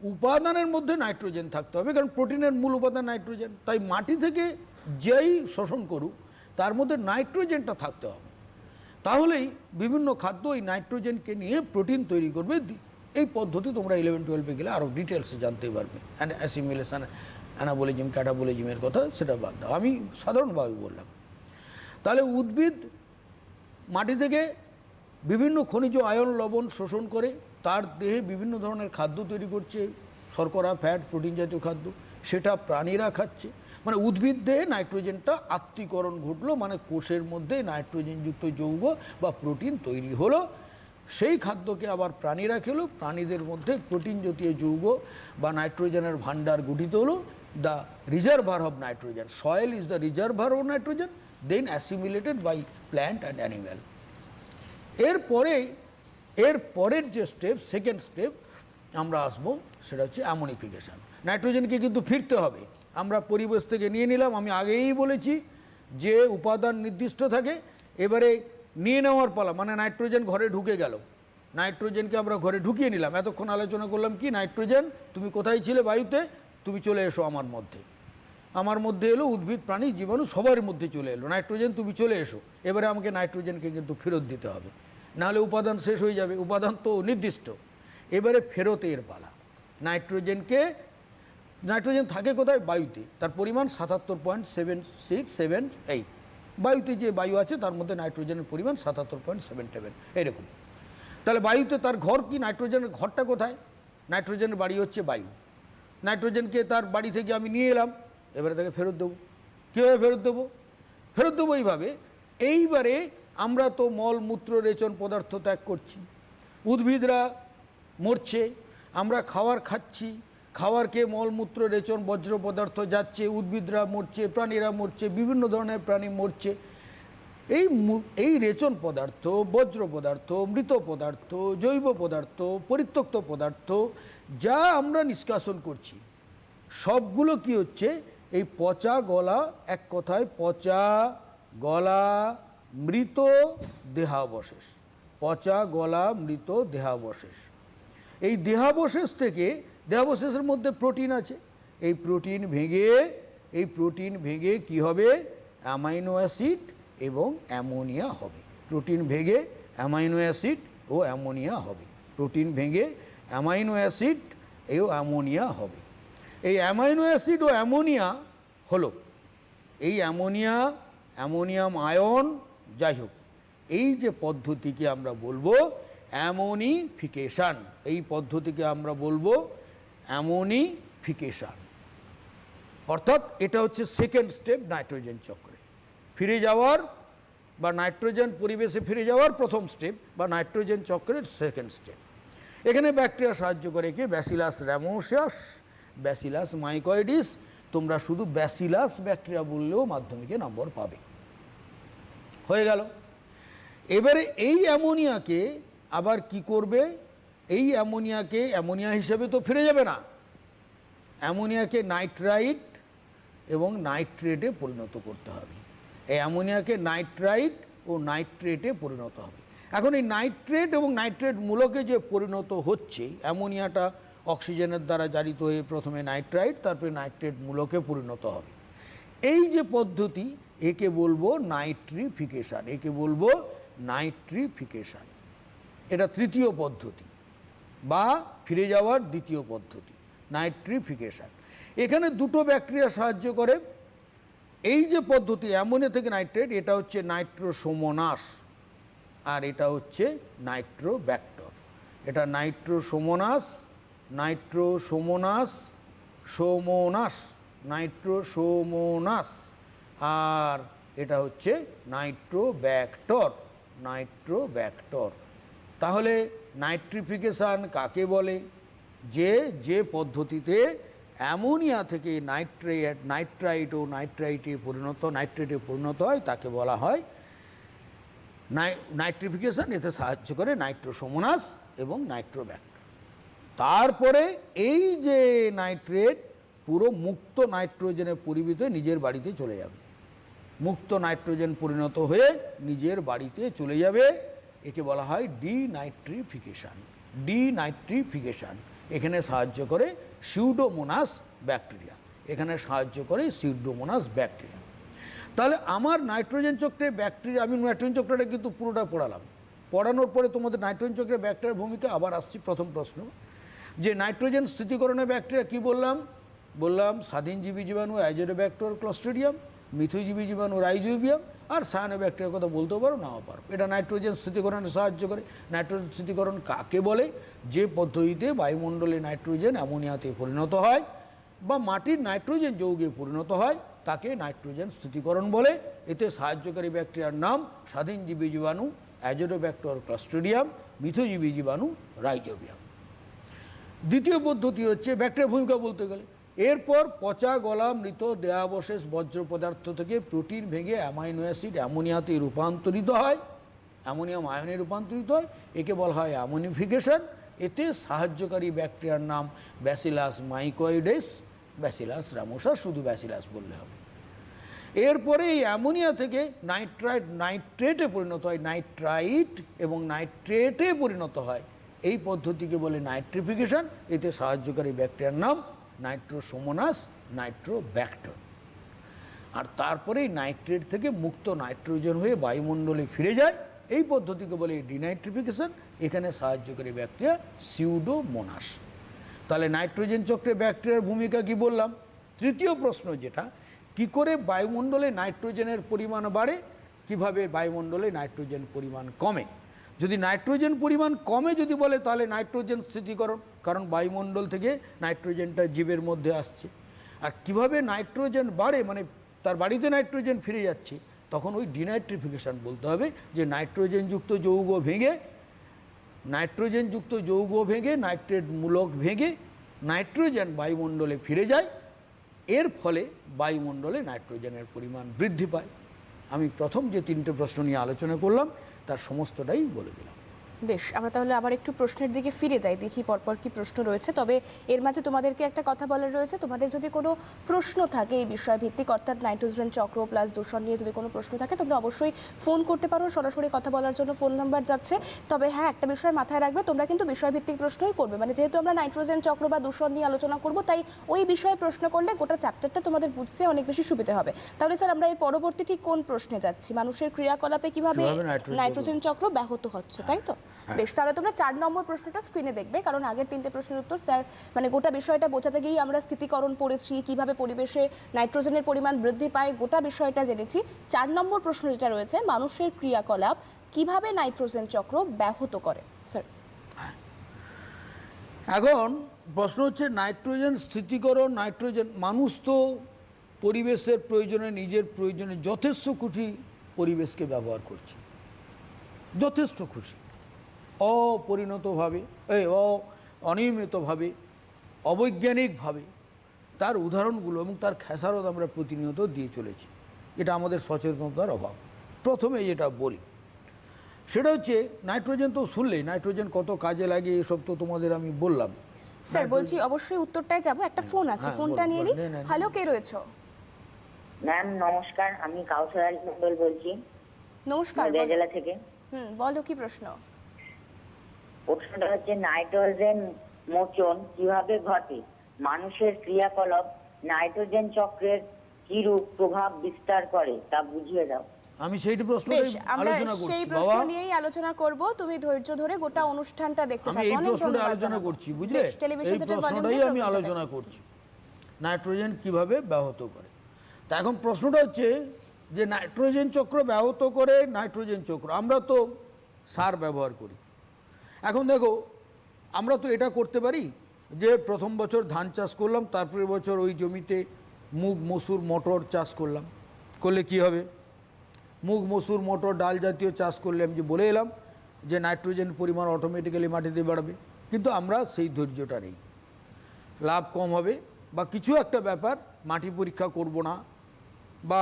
উপাদানের মধ্যে নাইট্রোজেন থাকতে হবে, কারণ প্রোটিনের মূল উপাদান নাইট্রোজেন। তাই মাটি থেকে যেই শোষণ করুক তার মধ্যে নাইট্রোজেনটা থাকতে হবে। তাহলেই বিভিন্ন খাদ্য এই নাইট্রোজেনকে নিয়ে প্রোটিন তৈরি করবে। এই পদ্ধতি তোমরা 11-12 গেলে আরও ডিটেলসে জানতে পারবে। অ্যাসিমিলেশন, অ্যানাবলিজম, ক্যাটাবলিজমের কথা সেটা বাদ দাও, আমি সাধারণভাবে বললাম। তাহলে উদ্ভিদ মাটি থেকে বিভিন্ন খনিজ আয়ন, লবণ শোষণ করে তার দেহে বিভিন্ন ধরনের খাদ্য তৈরি করছে, শর্করা, ফ্যাট, প্রোটিন জাতীয় খাদ্য, সেটা প্রাণীরা খাচ্ছে। মানে উদ্ভিদ দেহে নাইট্রোজেনটা আত্তীকরণ ঘটলো, মানে কোষের মধ্যে নাইট্রোজেনযুক্ত যৌগ বা প্রোটিন তৈরি হলো। সেই খাদ্যকে আবার প্রাণীরা খেলো, প্রাণীদের মধ্যে প্রোটিন জাতীয় যৌগ বা নাইট্রোজেনের ভাণ্ডার গঠিত হলো। The reservoir of nitrogen, soil is the reservoir of nitrogen, then assimilated by plant and animal. এর পরের যে স্টেপ, সেকেন্ড স্টেপ আমরা আসবো, সেটা হচ্ছে অ্যামোনিফিকেশান। নাইট্রোজেনকে কিন্তু ফিরতে হবে। আমরা পরিবেশ থেকে নিয়ে নিলাম, আমি আগেই বলেছি যে উপাদান নির্দিষ্ট থাকে, এবারে নিয়ে নেওয়ার পালা, মানে নাইট্রোজেন ঘরে ঢুকে গেল, নাইট্রোজেনকে আমরা ঘরে ঢুকিয়ে নিলাম। এতক্ষণ আলোচনা করলাম কি, নাইট্রোজেন তুমি কোথায় ছিলে বায়ুতে, তুমি চলে এসো আমার মধ্যে। আমার মধ্যে এলো, উদ্ভিদ, প্রাণী, জীবাণু সবার মধ্যে চলে এলো, নাইট্রোজেন তুমি চলে এসো। এবারে আমাকে নাইট্রোজেনকে কিন্তু ফেরত দিতে হবে। নাহলে উপাদান শেষ হয়ে যাবে, উপাদান তো নির্দিষ্ট। এবারে ফেরতের পালা। নাইট্রোজেন থাকে কোথায়? বায়ুতে। তার পরিমাণ 77.7678। বায়ুতে যে বায়ু আছে তার মধ্যে নাইট্রোজেনের পরিমাণ 77.77 এরকম। তাহলে বায়ুতে তার ঘর কি? নাইট্রোজেনের ঘরটা কোথায়? নাইট্রোজেনের বাড়ি হচ্ছে বায়ু। নাইট্রোজেনকে তার বাড়ি থেকে আমি নিয়ে এলাম, এবারে তাকে ফেরত দেবো। কীভাবে ফেরত দেবো? ফেরত দেবো এইবারে আমরা তো মল মূত্র রেচন পদার্থ ত্যাগ করছি, উদ্ভিদরা মরছে, আমরা খাবার খাচ্ছি, খাবার খেয়ে মলমূত্র রেচন বজ্র পদার্থ যাচ্ছে, উদ্ভিদরা মরছে, প্রাণীরা মরছে, বিভিন্ন ধরনের প্রাণী মরছে। এই রেচন পদার্থ, বজ্র পদার্থ, মৃত পদার্থ, জৈব পদার্থ, পরিত্যক্ত পদার্থ যা আমরা নিষ্কাশন করছি সবগুলো কি হচ্ছে? এই পচা গলা, এক কথায় পচা গলা মৃত দেহাবশেষ। পচা গলা মৃত দেহাবশেষ। এই দেহাবশেষ থেকে, দেহাবশেষের মধ্যে প্রোটিন আছে, এই প্রোটিন ভেঙে কি হবে? অ্যামাইনো অ্যাসিড এবং অ্যামোনিয়া হবে। প্রোটিন ভেঙে অ্যামাইনো অ্যাসিড ও অ্যামোনিয়া হবে। প্রোটিন ভেঙে অ্যামাইনো অ্যাসিড ও অ্যামোনিয়া হবে। এই অ্যামাইনো অ্যাসিড ও অ্যামোনিয়া হলো এই অ্যামোনিয়াম আয়ন, যাই হোক, এই যে পদ্ধতিকে আমরা বলবো অ্যামোনিফিকেশান, এই পদ্ধতিকে আমরা বলবো অ্যামোনিফিকেশান। অর্থাৎ এটা হচ্ছে সেকেন্ড স্টেপ নাইট্রোজেন চক্রে ফিরে যাওয়ার, বা নাইট্রোজেন পরিবেশে ফিরে যাওয়ার প্রথম স্টেপ, বা নাইট্রোজেন চক্রের সেকেন্ড স্টেপ। এখানে ব্যাকটেরিয়া সাহায্য করে কি? Bacillus ramosus, Bacillus mycoides. তোমরা শুধু ব্যাসিলাস ব্যাকটেরিয়া বললেও মাধ্যমিকে নম্বর পাবে। হয়ে গেল। এবারে এই অ্যামোনিয়াকে আবার কি করবে? এই অ্যামোনিয়াকে অ্যামোনিয়া হিসেবে তো ফিরে যাবে না, অ্যামোনিয়াকে নাইট্রাইট এবং নাইট্রেটে পরিণত করতে হবে। এই অ্যামোনিয়াকে নাইট্রাইট ও নাইট্রেটে পরিণত হবে। এখন এই নাইট্রেট এবং নাইট্রেট মূলকে যে পরিণত হচ্ছে, অ্যামোনিয়াটা অক্সিজেনের দ্বারা জারিত হয়ে প্রথমে নাইট্রাইট, তারপরে নাইট্রেট মূলকে পরিণত হবে। এই যে পদ্ধতি, একে বলবো নাইট্রিফিকেশান। একে বলবো নাইট্রিফিকেশান। এটা তৃতীয় পদ্ধতি বা ফিরে যাওয়ার দ্বিতীয় পদ্ধতি, নাইট্রিফিকেশান। এখানে দুটো ব্যাকটেরিয়া সাহায্য করে। এই যে পদ্ধতি অ্যামোনিয়া থেকে নাইট্রেট, এটা হচ্ছে নাইট্রোসোমোনাস, আর এটা হচ্ছে নাইট্রোব্যাক্টর। এটা নাইট্রোসোমোনাস, নাইট্রোসোমোনাস, আর এটা হচ্ছে নাইট্রোব্যাক্টর। তাহলে নাইট্রিফিকেশান কাকে বলে? যে পদ্ধতিতে অ্যামোনিয়া থেকে নাইট্রাইট ও নাইট্রেটে পরিণত হয় তাকে বলা হয় নাইট্রিফিকেশান। এতে সাহায্য করে নাইট্রোসোমোনাস এবং নাইট্রোব্যাক্টর। তারপরে এই যে নাইট্রেট পুরো মুক্ত নাইট্রোজেনে পরিণত হয়ে নিজের বাড়িতে চলে যাবে। মুক্ত নাইট্রোজেন পরিণত হয়ে নিজের বাড়িতে চলে যাবে। একে বলা হয় ডিনাইট্রিফিকেশান। এখানে সাহায্য করে সিউডোমোনাস ব্যাকটেরিয়া। তাহলে আমার নাইট্রোজেন চক্রে ব্যাকটেরিয়া, আমি নাইট্রোজেন চক্রটা কিন্তু পুরোটা পড়ানোর পরে তোমাদের নাইট্রোজেন চক্রে ব্যাকটেরিয়ার ভূমিকা আবার আসছি। প্রথম প্রশ্ন, যে নাইট্রোজেন স্থিতিকরণে ব্যাকটেরিয়া কি বললাম স্বাধীনজীবী জীবাণু অ্যাজোডোব্যাক্টর ক্লস্ট্রিডিয়াম, মিথজীবী জীবাণু রাইজোবিয়াম, আর সায়ানোব্যাকটেরিয়ার কথা বলতেও পারো, নাও পারো। এটা নাইট্রোজেন স্থিতিকরণে সাহায্য করে। নাইট্রোজেন স্থিতিকরণ কাকে বলে? যে পদ্ধতিতে বায়ুমণ্ডলে নাইট্রোজেন অ্যামোনিয়াতে পরিণত হয় বা মাটির নাইট্রোজেন যৌগে পরিণত হয় তাকে নাইট্রোজেন স্থিতিকরণ বলে। এতে সাহায্যকারী ব্যাকটেরিয়ার নাম স্বাধীনজীবী জীবাণু অ্যাজোডোব্যাক্টর ক্লস্ট্রিডিয়াম, মিথজীবী জীবাণু রাইজোবিয়াম। দ্বিতীয় পদ্ধতি হচ্ছে ব্যাকটেরিয়ার ভূমিকা বলতে গেলে, এরপর পচা গলা মৃত দেহাবশেষ বজ্র পদার্থ থেকে প্রোটিন ভেঙে অ্যামাইনো অ্যাসিড অ্যামোনিয়াতে রূপান্তরিত হয়, অ্যামোনিয়াম আয়নে রূপান্তরিত হয়। একে বলা হয় অ্যামোনিফিকেশান। এতে সাহায্যকারী ব্যাকটেরিয়ার নাম ব্যাসিলাস মাইকয়েডিস, ব্যাসিলাস রামোসাস, শুধু ব্যাসিলাস বললে হবে। এরপরে এই অ্যামোনিয়া থেকে নাইট্রেটে পরিণত হয়, নাইট্রাইট এবং নাইট্রেটে পরিণত হয়। এই পদ্ধতিকে বলে নাইট্রিফিকেশান। এতে সাহায্যকারী ব্যাকটেরিয়ার নাম নাইট্রোসোমোনাস, নাইট্রোব্যাক্টর। আর তারপরে এই নাইট্রেট থেকে মুক্ত নাইট্রোজেন হয়ে বায়ুমণ্ডলে ফিরে যায় এই পদ্ধতিকে বলে ডিনাইট্রিফিকেশন। এখানে সাহায্যকারী ব্যাকটেরিয়া সিউডোমোনাস। তাহলে নাইট্রোজেন চক্রে ব্যাকটেরিয়ার ভূমিকা কি বললাম। তৃতীয় প্রশ্ন যেটা, কি করে বায়ুমণ্ডলে নাইট্রোজেনের পরিমাণ বাড়ে, কিভাবে বায়ুমণ্ডলে নাইট্রোজেন পরিমাণ কমে। যদি নাইট্রোজেন পরিমাণ কমে যদি বলে, তাহলে নাইট্রোজেন স্থিতিকরণ, কারণ বায়ুমণ্ডল থেকে নাইট্রোজেনটা জীবের মধ্যে আসছে। আর কিভাবে নাইট্রোজেন বাড়ে, মানে তার বাড়িতে নাইট্রোজেন ফিরে যাচ্ছে, তখন ওই ডিনাইট্রিফিকেশন বলতে হবে, যে নাইট্রোজেনযুক্ত যৌগ ভেঙে নাইট্রেট মূলক ভেঙে নাইট্রোজেন বায়ুমণ্ডলে ফিরে যায়, এর ফলে বায়ুমণ্ডলে নাইট্রোজেনের পরিমাণ বৃদ্ধি পায়। আমি প্রথম যে 3টে প্রশ্ন নিয়ে আলোচনা করলাম তার সমস্তটাই বলে দিলাম। বেশ, আমরা তাহলে আবার একটু প্রশ্নের দিকে ফিরে যাই, দেখি পরপর কি প্রশ্ন রয়েছে। তবে এর মাঝে তোমাদেরকে একটা কথা বলার রয়েছে, তোমাদের যদি কোনো প্রশ্ন থাকে এই বিষয় ভিত্তিক, অর্থাৎ নাইট্রোজেন চক্র প্লাস দূষণ নিয়ে যদি কোনো প্রশ্ন থাকে, তোমরা অবশ্যই ফোন করতে পারো। সরাসরি কথা বলার জন্য ফোন নাম্বার যাচ্ছে। তবে হ্যাঁ, একটা বিষয় মাথায় রাখবে, তোমরা কিন্তু বিষয়ভিত্তিক প্রশ্নই করবে। মানে যেহেতু আমরা নাইট্রোজেন চক্র বা দূষণ নিয়ে আলোচনা করব, তাই ওই বিষয়ে প্রশ্ন করলে গোটা চ্যাপ্টারটা তোমাদের বুঝতে অনেক বেশি সুবিধা হবে। তাহলে স্যার, আমরা এর পরবর্তী ঠিক কোন প্রশ্নে যাচ্ছি? মানুষের ক্রিয়াকলাপে কিভাবে নাইট্রোজেন চক্র ব্যাহত হচ্ছে, তাই তো? বেশ, তাহলে তোমরা 4 নম্বর প্রশ্নটা স্ক্রিনে দেখবে, কারণ আগের 3টে প্রশ্নের উত্তর স্যার মানে গোটা বিষয়টা বোঝাতে গিয়ে আমরা স্থিতিকরণ পড়েছি, কিভাবে পরিবেশে নাইট্রোজেনের পরিমাণ বৃদ্ধি পায়, গোটা বিষয়টা জেনেছি। 4 নম্বর প্রশ্ন যেটা রয়েছে, মানুষের ক্রিয়াকলাপ কিভাবে নাইট্রোজেন চক্র ব্যাহত করে, স্যার? এখন প্রশ্ন হচ্ছে নাইট্রোজেন স্থিতিকরণ। নাইট্রোজেন, মানুষ তো পরিবেশের প্রয়োজনে, নিজের প্রয়োজনে যথেষ্ট খুশি পরিবেশকে ব্যবহার করছে, যথেষ্ট খুশি, অপরিণতভাবে, অনিয়মিতভাবে, অবৈজ্ঞানিকভাবে। তার উদাহরণগুলো এবং তার খেসারত আমরা প্রতিনিয়ত দিয়ে চলেছি। এটা আমাদের সচেতনতার অভাব। প্রথমে যেটা বলি সেটা হচ্ছে, নাইট্রোজেন তো শুনলেই, নাইট্রোজেন কত কাজে লাগে এসব তো তোমাদের আমি বললাম। স্যার বলছি, অবশ্যই উত্তরটাই যাব। একটা ফোন আছে, ফোনটা নিয়ে নিই। হ্যালো, কে রয়েছে? ম্যাম নমস্কার, আমি কাউসার আলী মন্ডল বলছি, নমস্কার, নদিয়া জেলা থেকে। বলো কি প্রশ্ন? প্রশ্নটা হচ্ছে, নাইট্রোজেন মোচন কিভাবে ঘটে? মানুষের ক্রিয়াকলাপ নাইট্রোজেন চক্রের কিরূপ প্রভাব বিস্তার করে তা বুঝিয়ে দাও। আমি সেইটি প্রশ্নটাই বেশ, আমরা আলোচনা করছি সেই বাবা। প্রশ্ন নিয়েই আলোচনা করব। তুমি ধৈর্য ধরে গোটা অনুষ্ঠানটা দেখতে আমি থাকো। এই অনেক প্রশ্নটা ধন্যবাদ আলোচনা জানাবো। করছি, বুঝলে? বেশ, টেলিভিশন এই সেটের ভলিউম প্রশ্নটাই দিয়ে আমি প্রশ্নটা আলোচনা দেখো। করছি, নাইট্রোজেন কিভাবে ব্যাহত করে। তা এখন প্রশ্নটা হচ্ছে যে নাইট্রোজেন চক্র ব্যাহত করে, নাইট্রোজেন চক্র, আমরা তো সার ব্যবহার করি। এখন দেখো, আমরা তো এটা করতে পারি যে প্রথম বছর ধান চাষ করলাম, তারপরের বছর ওই জমিতে মুগ, মসুর, মটর চাষ করলাম। করলে কি হবে? মুগ, মসুর, মটর, ডাল জাতীয় চাষ করলে আমি যে বলে এলাম যে নাইট্রোজেন পরিমাণ অটোমেটিক্যালি মাটিতে বাড়বে, কিন্তু আমরা সেই ধৈর্যটা নেই। লাভ কম হবে বা কিছু একটা ব্যাপার, মাটি পরীক্ষা করব না, বা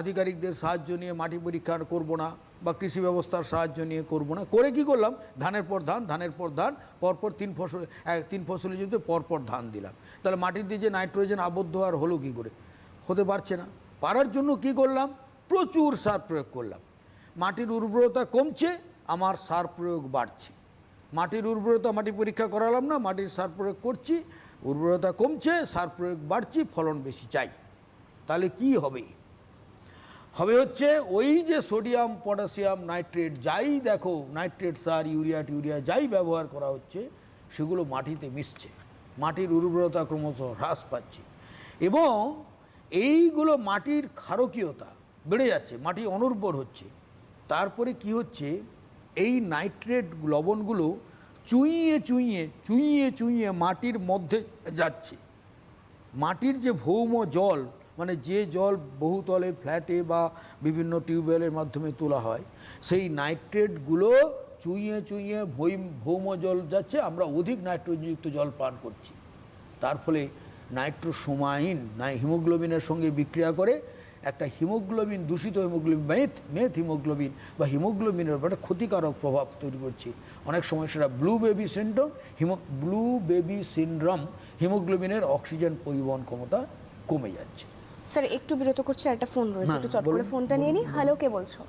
আধিকারিকদের সাহায্য নিয়ে মাটি পরীক্ষা করব না, বা কৃষি ব্যবস্থার সাহায্য নিয়ে করব না, করে কি করলাম? ধানের পর ধান, ধানের পর ধান, পরপর 3 ফসলের জমিতে পরপর ধান দিলাম। তাহলে মাটিতে যে নাইট্রোজেন আবদ্ধ আর হলো কী করে? হতে পারছে না। পারার জন্য কি করলাম? প্রচুর সার প্রয়োগ করলাম। মাটির উর্বরতা কমছে, আমার সার প্রয়োগ বাড়ছে। মাটির উর্বরতা, মাটি পরীক্ষা করালাম না, মাটির সার প্রয়োগ করছি, উর্বরতা কমছে, সার প্রয়োগ বাড়ছি, ফলন বেশি চাই। তাহলে কি হবে? হবে হচ্ছে ওই যে সোডিয়াম, পটাশিয়াম, নাইট্রেট, যাই দেখো, নাইট্রেট সার, ইউরিয়া যাই ব্যবহার করা হচ্ছে, সেগুলো মাটিতে মিশছে, মাটির উর্বরতা ক্রমশ হ্রাস পাচ্ছে, এবং এইগুলো মাটির ক্ষারকীয়তা বেড়ে যাচ্ছে, মাটি অনুর্বর হচ্ছে। তারপরে কি হচ্ছে? এই নাইট্রেট লবণগুলো চুইয়ে চুইয়ে চুইয়ে চুইয়ে মাটির মধ্যে যাচ্ছে। মাটির যে ভৌম জল, মানে যে জল বহুতলে, ফ্ল্যাটে বা বিভিন্ন টিউবওয়েলের মাধ্যমে তোলা হয়, সেই নাইট্রেটগুলো চুইয়ে চুইয়ে ভৌম জল যাচ্ছে, আমরা অধিক নাইট্রোজেনযুক্ত জল পান করছি। তার ফলে নাইট্রোসোমাইন হিমোগ্লোবিনের সঙ্গে বিক্রিয়া করে একটা হিমোগ্লোবিন, দূষিত হিমোগ্লোবিন, মেথ হিমোগ্লোবিন বা হিমোগ্লোবিনের একটা ক্ষতিকারক প্রভাব তৈরি করছে। অনেক সময় সেটা ব্লু বেবি সিনড্রোম, হিমোগ্লোবিনের অক্সিজেন পরিবহন ক্ষমতা কমে যাচ্ছে। স্যার একটু বিরত করছি, একটা ফোন রয়েছে, একটু চট করে ফোনটা নিয়ে নিই। হ্যালো, কে বলছো?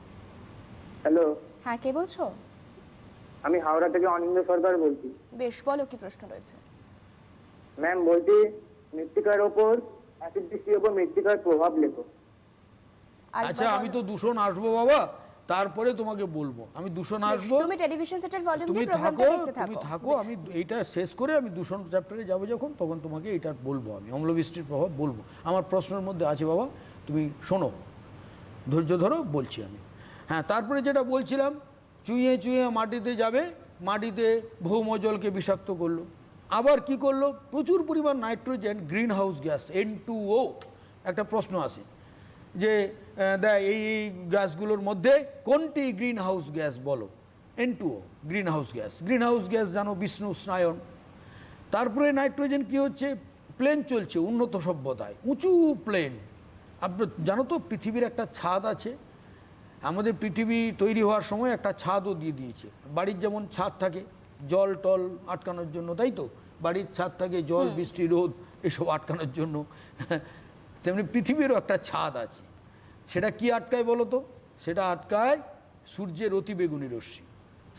হ্যালো, হ্যাঁ, কে বলছো? আমি হাওড়া থেকে অনিন্দ সরকার বলছি। বেশ, বলো কি প্রশ্ন রয়েছে? ম্যাম বলছি, মৃত্তিকার ওপর অ্যাসিড বৃষ্টির ওপর মৃত্তিকার প্রভাব লেখো। আচ্ছা, আমি তো দূষণ আসবো বাবা, তারপরে তোমাকে বলবো। আমি দূষণ আসবো, তুমি টেলিভিশন সেটের ভলিউম তুমি দিয়ে প্রোগ্রামটা থাকো, দেখতে তুমি থাকো। থাকো, আমি এইটা শেষ করে আমি দূষণ চ্যাপ্টারে যাবো যখন, তখন তোমাকে এটা বলবো, আমি অম্লবৃষ্টির প্রভাব বলবো। আমার প্রশ্নের মধ্যে আছে বাবা, তুমি শোনো, ধৈর্য ধরো, বলছি আমি। হ্যাঁ, তারপরে যেটা বলছিলাম, চুইয়ে চুইয়ে মাটিতে যাবে, মাটিতে ভৌম জলকে বিষাক্ত করলো। আবার কি করলো, প্রচুর পরিমাণ nitrogen, green house gas N2O। একটা প্রশ্ন আসে যে দেয় এই গ্যাসগুলোর মধ্যে কোনটি গ্রিন হাউস গ্যাস বলো। N2O green house gas. Green house gas জানো, বিষ্ণু স্নায়ন। তারপরে নাইট্রোজেন কি হচ্ছে, প্লেন চলছে উন্নত সভ্যতায়, উঁচু প্লেন। আপনি জানো তো পৃথিবীর একটা ছাদ আছে, আমাদের পৃথিবী তৈরি হওয়ার সময় একটা ছাদও দিয়ে দিয়েছে। বাড়ির যেমন ছাদ থাকে জল টল আটকানোর জন্য, তাই তো, বাড়ির ছাদ থাকে জল বৃষ্টি রোদ এসব আটকানোর জন্য, তেমনি পৃথিবীরও একটা ছাদ আছে। সেটা কি আটকায় বলো তো, সেটা আটকায় সূর্যের অতিবেগুনি রশ্মি।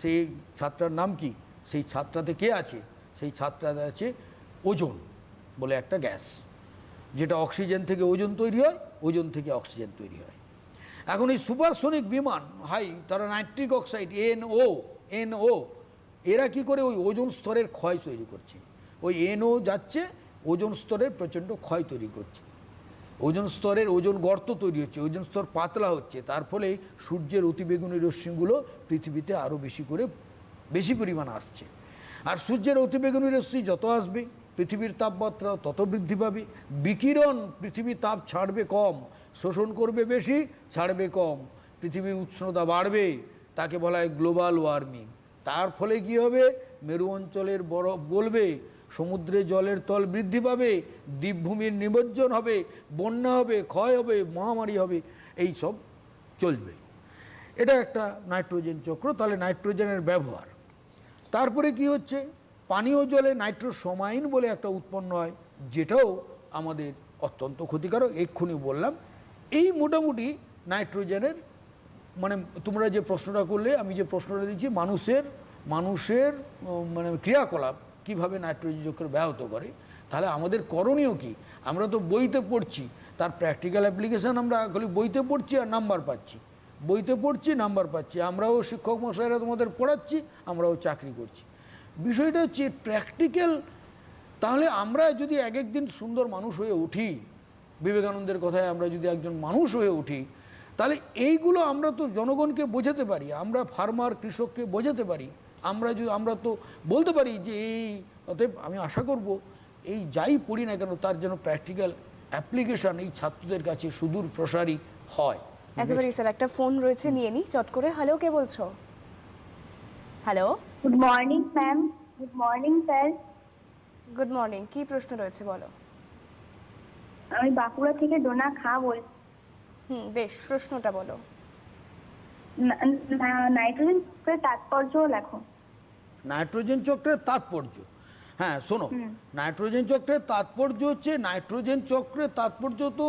সেই ছাদটার নাম কি, সেই ছাদটাতে কে আছে, সেই ছাদটাতে আছে ওজোন বলে একটা গ্যাস, যেটা অক্সিজেন থেকে ওজোন তৈরি হয়, ওজোন থেকে অক্সিজেন তৈরি হয়। এখন এই সুপারসনিক বিমান হাই, তারা নাইট্রিক অক্সাইড NO এরা কি করে ওই ওজোন স্তরের ক্ষয় তৈরি করছে। ওই NO যাচ্ছে ওজোন স্তরের প্রচণ্ড ক্ষয় তৈরি করছে, ওজোন স্তরের ওজোন গর্ত তৈরি হচ্ছে, ওজোন স্তর পাতলা হচ্ছে। তার ফলে সূর্যের অতিবেগুনি রশ্মিগুলো পৃথিবীতে আরও বেশি পরিমাণ আসছে। আর সূর্যের অতিবেগুনি রশ্মি যত আসবে পৃথিবীর তাপমাত্রা তত বৃদ্ধি পাবে। বিকিরণ পৃথিবীর তাপ ছাড়বে কম, শোষণ করবে বেশি, ছাড়বে কম। পৃথিবীর উষ্ণতা বাড়বে, তাকে বলা হয় গ্লোবাল ওয়ার্মিং। তার ফলে কি হবে, মেরু অঞ্চলের বরফ গলবে, সমুদ্রে জলের তল বৃদ্ধি পাবে, দ্বীপভূমির নিমজ্জন হবে, বন্যা হবে, ক্ষয় হবে, মহামারী হবে, এই সব চলবে। এটা একটা নাইট্রোজেন চক্র। তাহলে নাইট্রোজেনের ব্যবহার। তারপরে কি হচ্ছে, পানীয় জলে নাইট্রোসোমাইন বলে একটা উৎপন্ন হয়, যেটাও আমাদের অত্যন্ত ক্ষতিকারক, এক্ষুনি বললাম। এই মোটামুটি নাইট্রোজেনের, মানে তোমরা যে প্রশ্নটা করলে, আমি যে প্রশ্নটা দিচ্ছি, মানুষের মানে ক্রিয়াকলাপ কিভাবে নাইট্রোজেন চক্র ব্যাহত করে। তাহলে আমাদের করণীয় কি, আমরা তো বইতে পড়ছি, তার প্র্যাকটিক্যাল অ্যাপ্লিকেশান আমরা খালি বইতে পড়ছি আর নাম্বার পাচ্ছি, বইতে পড়ছি নাম্বার পাচ্ছি। আমরাও শিক্ষক মশাইরা তোমাদের পড়াচ্ছি, আমরাও চাকরি করছি। বিষয়টা হচ্ছে প্র্যাকটিক্যাল। তাহলে আমরা যদি এক একদিন সুন্দর মানুষ হয়ে উঠি, বিবেকানন্দের কথায় আমরা যদি একজন মানুষ হয়ে উঠি, তাহলে এইগুলো আমরা তো জনগণকে বোঝাতে পারি, আমরা ফার্মার কৃষককে বোঝাতে পারি, আমরা তো বলতে পারি যে এই। অতএব আমি আশা করব এই যাই পড়ি না কেন তার যেন প্র্যাকটিক্যাল অ্যাপ্লিকেশন এই ছাত্রদের কাছে সুদূর প্রসারী হয়। একেবারেই স্যার, একটা ফোন রয়েছে, নিয়ে নি চট করে। হ্যালো, কে বলছো? Hello, good morning ma'am. Good morning sir. Good morning. কি প্রশ্ন রয়েছে বলো। আমি বাঁকুড়া থেকে ডোনা খা বলছি। বেশ, প্রশ্নটা বলো। নাইট্রোজেন চক্রের তাৎপর্য লেখো। নাইট্রোজেন চক্রের তাৎপর্য, হ্যাঁ শোনো, নাইট্রোজেন চক্রের তাৎপর্য হচ্ছে, নাইট্রোজেন চক্রের তাৎপর্য তো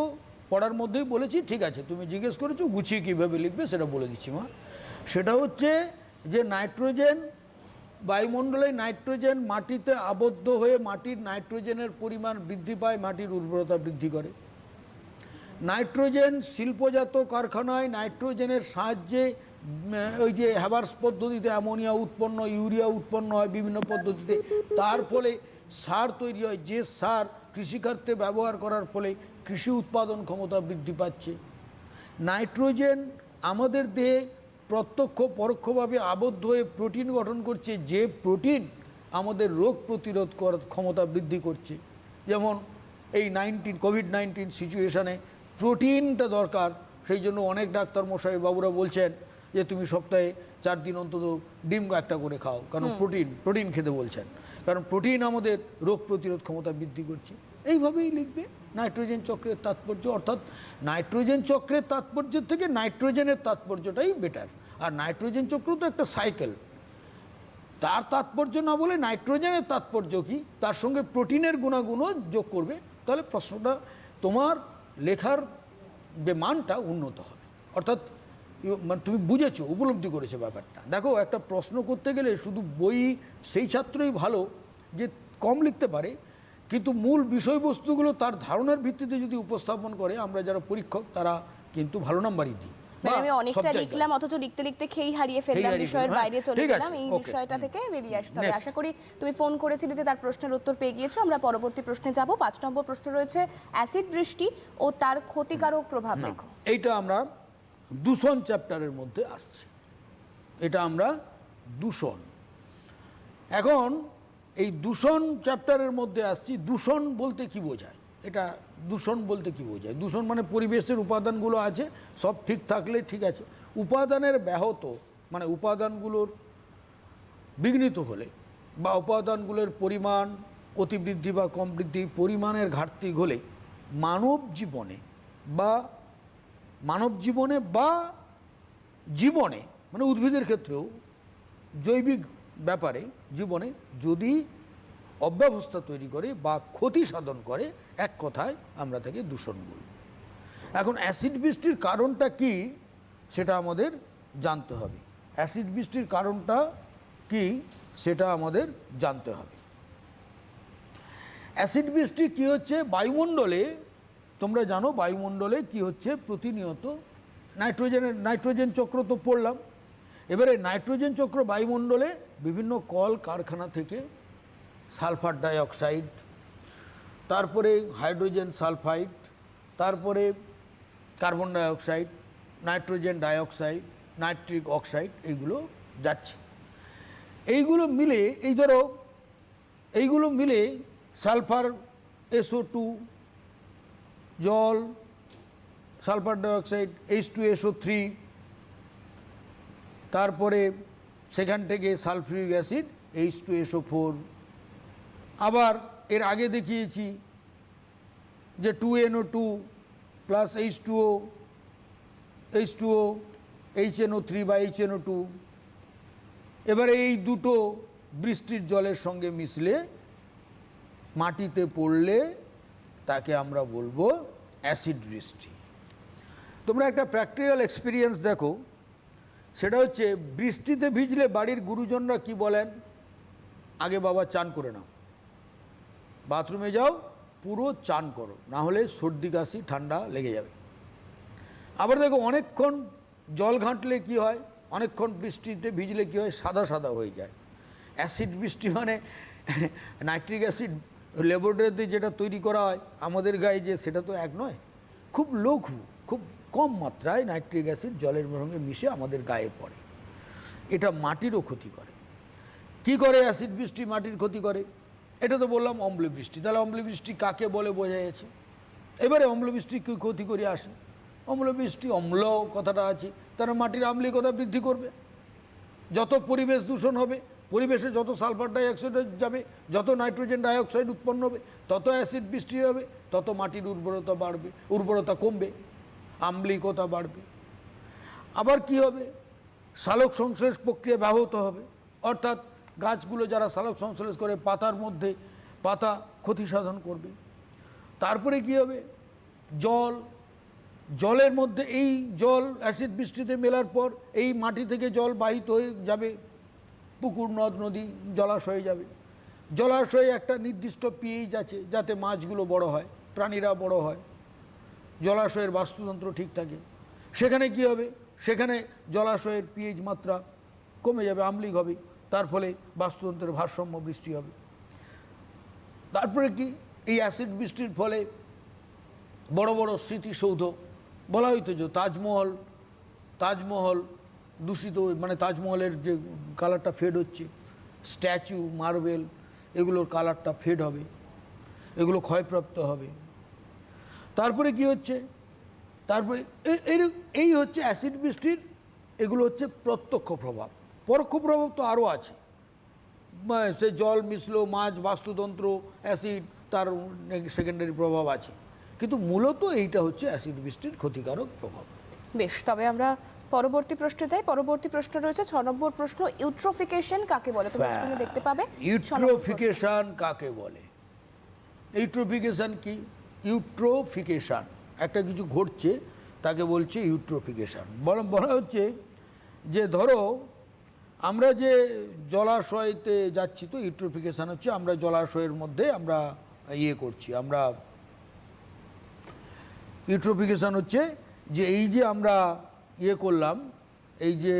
পড়ার মধ্যেই বলেছি, ঠিক আছে, তুমি জিজ্ঞেস করেছো গুছিয়ে কীভাবে লিখবে সেটা বলে দিচ্ছি মা। সেটা হচ্ছে যে নাইট্রোজেন, বায়ুমণ্ডলে নাইট্রোজেন মাটিতে আবদ্ধ হয়ে মাটির নাইট্রোজেনের পরিমাণ বৃদ্ধি পায়, মাটির উর্বরতা বৃদ্ধি করে। নাইট্রোজেন শিল্পজাত কারখানায় নাইট্রোজেনের সাহায্যে ওই যে হ্যাবার্স পদ্ধতিতে অ্যামোনিয়া উৎপন্ন, ইউরিয়া উৎপন্ন হয় বিভিন্ন পদ্ধতিতে। তার ফলে সার তৈরি হয়, যে সার কৃষিক্ষেত্রে ব্যবহার করার ফলে কৃষি উৎপাদন ক্ষমতা বৃদ্ধি পাচ্ছে। নাইট্রোজেন আমাদের দেহে প্রত্যক্ষ পরোক্ষভাবে আবদ্ধ হয়ে প্রোটিন গঠন করছে, যে প্রোটিন আমাদের রোগ প্রতিরোধ করার ক্ষমতা বৃদ্ধি করছে। যেমন এই কোভিড-19 সিচুয়েশানে প্রোটিনটা দরকার, সেই জন্য অনেক ডাক্তার মশাই বাবুরা বলছেন যে তুমি সপ্তাহে 4 দিন অন্তত ডিম একটা করে খাও, কারণ প্রোটিন খেতে বলছেন, কারণ প্রোটিন আমাদের রোগ প্রতিরোধ ক্ষমতা বৃদ্ধি করছে। এইভাবেই লিখবে নাইট্রোজেন চক্রের তাৎপর্য, অর্থাৎ নাইট্রোজেন চক্রের তাৎপর্যের থেকে নাইট্রোজেনের তাৎপর্যটাই বেটার। আর নাইট্রোজেন চক্র তো একটা সাইকেল, তার তাৎপর্য না বলে নাইট্রোজেনের তাৎপর্য কি, তার সঙ্গে প্রোটিনের গুণাগুণও যোগ করবে, তাহলে প্রশ্নটা তোমার লেখার যে মানটা উন্নত হবে। অর্থাৎ মানে তুমি বুঝেছো, উপলব্ধি করেছো ব্যাপারটা। দেখো, একটা প্রশ্ন করতে গেলে শুধু বই সেই ছাত্রই ভালো যে কম লিখতে পারে, কিন্তু মূল বিষয়বস্তুগুলো তার ধারণার ভিত্তিতে যদি উপস্থাপন করে, আমরা যারা পরীক্ষক তারা কিন্তু ভালো নাম্বারই দিই। বা আমি সব অনেকটা জায়গায়। লিখলাম, অথচ লিখতে লিখতে খেই হারিয়ে ফেললাম, হারিয়ে বিষয়ের ফেললাম, বাইরে চলে ঠিক আছে, গেলাম। এই okay, বিষয়টা থেকে বেরিয়ে আসতে হবে। Next. আশা করি তুমি ফোন করেছিলে যে তার প্রশ্নের উত্তর পেয়ে গিয়েছো। আমরা পরবর্তী প্রশ্নে যাব। 5 নম্বর প্রশ্ন রয়েছে অ্যাসিড বৃষ্টি ও তার ক্ষতিকারক প্রভাব লেখো। এইটা আমরা দূষণ চ্যাপ্টারের মধ্যে আসছে, এটা আমরা দূষণ। এখন এই দূষণ চ্যাপ্টারের মধ্যে আসছি। দূষণ বলতে কি বোঝায়, এটা দূষণ বলতে কি বোঝায়? দূষণ মানে পরিবেশের উপাদানগুলো আছে সব ঠিক থাকলে ঠিক আছে, উপাদানের ব্যাহত মানে উপাদানগুলোর বিঘ্নিত হলে বা উপাদানগুলোর পরিমাণ অতিবৃদ্ধি বা কম বৃদ্ধি, পরিমাণের ঘাটতি হলে মানব জীবনে বা জীবনে মানে উদ্ভিদের ক্ষেত্রেও জৈবিক ব্যাপারে জীবনে যদি অব্যবস্থা তৈরি করে বা ক্ষতি সাধন করে, এক কথায় আমরা তাকে দূষণ বলব। এখন অ্যাসিড বৃষ্টির কারণটা কি সেটা আমাদের জানতে হবে। অ্যাসিড বৃষ্টির কারণটা কি সেটা আমাদের জানতে হবে। অ্যাসিড বৃষ্টি কি হচ্ছে, বায়ুমণ্ডলে তোমরা জানো বায়ুমণ্ডলে কি হচ্ছে প্রতিনিয়ত নাইট্রোজেন চক্র তো পড়লাম। এবারে নাইট্রোজেন চক্র বায়ুমণ্ডলে বিভিন্ন কল কারখানা থেকে সালফার ডাইঅক্সাইড, তারপরে হাইড্রোজেন সালফাইড, তারপরে carbon dioxide, nitrogen dioxide, nitric oxide, এইগুলো যাচ্ছে। এইগুলো মিলে সালফার SO2 জল, সালফার ডাইঅক্সাইড H2SO3, তারপরে সেখান থেকে সালফিউরিক অ্যাসিড H2SO4। আবার এর আগে দেখিয়েছি যে 2NO2 প্লাস H2O, HNO3 বা HNO2। এবারে এই দুটো বৃষ্টির জলের সঙ্গে মিশলে মাটিতে পড়লে তাকে আমরা বলবো অ্যাসিড বৃষ্টি। তোমরা একটা প্র্যাকটিক্যাল এক্সপিরিয়েন্স দেখো, সেটা হচ্ছে বৃষ্টিতে ভিজলে বাড়ির গুরুজনরা কি বলেন, আগে বাবা চান করে নাও, বাথরুমে যাও, পুরো চান করো, না হলে সর্দি কাশি ঠান্ডা লেগে যাবে। আবার দেখো অনেকক্ষণ জল ঘাঁটলে কি হয়, অনেকক্ষণ বৃষ্টিতে ভিজলে কি হয়, সাদা সাদা হয়ে যায়। অ্যাসিড বৃষ্টি মানে নাইট্রিক অ্যাসিড ল্যাবরেটরিতে যেটা তৈরি করা হয় আমাদের গায়ে, যে সেটা তো এক নয়, খুব লঘু, খুব কম মাত্রায় নাইট্রিক অ্যাসিড জলের সঙ্গে মিশে আমাদের গায়ে পড়ে। এটা মাটিরও ক্ষতি করে। কি করে অ্যাসিড বৃষ্টি মাটির ক্ষতি করে? এটা তো বললাম অম্ল বৃষ্টি। তাহলে অম্ল বৃষ্টি কাকে বলে বোঝা যাচ্ছে। এবারে অম্ল বৃষ্টি কি ক্ষতি করে আসে? অম্ল বৃষ্টি, অম্ল কথাটা আছে, তারা মাটির আম্লিকতা বৃদ্ধি করবে। যত পরিবেশ দূষণ হবে, পরিবেশে যত সালফার ডাইঅক্সাইড যাবে, যত নাইট্রোজেন ডাইঅক্সাইড উৎপন্ন হবে, তত অ্যাসিড বৃষ্টি হবে, তত মাটির উর্বরতা বাড়বে, উর্বরতা কমবে, আম্লিকতা বাড়বে। আবার কি হবে, সালোক সংশ্লেষ প্রক্রিয়া ব্যাহত হবে, অর্থাৎ গাছগুলো যারা সালোক সংশ্লেষ করে পাতা ক্ষতি সাধন করবে। তারপরে কি হবে, জলের মধ্যে এই জল অ্যাসিড বৃষ্টিতে মেলার পর এই মাটি থেকে জল বাহিত হয়ে যাবে পুকুর, নদ, নদী, জলাশয়ে যাবে। জলাশয়ে একটা নির্দিষ্ট পিএইচ আছে যাতে মাছগুলো বড় হয়, প্রাণীরা বড় হয়, জলাশয়ের বাস্তুতন্ত্র ঠিক থাকে। সেখানে কি হবে, সেখানে জলাশয়ের পিএইচ মাত্রা কমে যাবে, আম্লিক হবে, তার ফলে বাস্তুতন্ত্রের ভারসাম্য বৃষ্টি হবে। তারপরে কি, এই অ্যাসিড বৃষ্টির ফলে বড় বড় স্মৃতিসৌধ, বলা হইতো যে তাজমহল দূষিত, মানে তাজমহলের যে কালারটা ফেড হচ্ছে, স্ট্যাচু, মার্বেল, এগুলোর কালারটা ফেড হবে, এগুলো ক্ষয়প্রাপ্ত হবে। তারপরে কি হচ্ছে, তারপরে এই হচ্ছে অ্যাসিড বৃষ্টির, এগুলো হচ্ছে প্রত্যক্ষ প্রভাব। পরোক্ষ প্রভাব তো আরও আছে, সে জল মিশলো, মাছ, বাস্তুতন্ত্র, অ্যাসিড, তার সেকেন্ডারি প্রভাব আছে, কিন্তু মূলত এইটা হচ্ছে অ্যাসিড বৃষ্টির ক্ষতিকারক প্রভাব। বেশ, তবে আমরা পরবর্তী প্রশ্নে যাই। পরবর্তী প্রশ্ন রয়েছে 6 নম্বর প্রশ্ন, ইউট্রোফিকেশন কাকে বলে? তুমি স্ক্রিনে দেখতে পাবে। ইউট্রোফিকেশন কাকে বলে? ইউট্রোফিকেশন কি? ইউট্রোফিকেশন একটা কিছু ঘটছে তাকে বলছে ইউট্রোফিকেশন। বলা হচ্ছে যে ধরো আমরা যে জলাশয়তে যাচ্ছি, তো ইউট্রোফিকেশন হচ্ছে আমরা জলাশয়ের মধ্যে আমরা করছি, আমরা ইউট্রোফিকেশন হচ্ছে যে এই যে আমরা ইয়ে করলাম, এই যে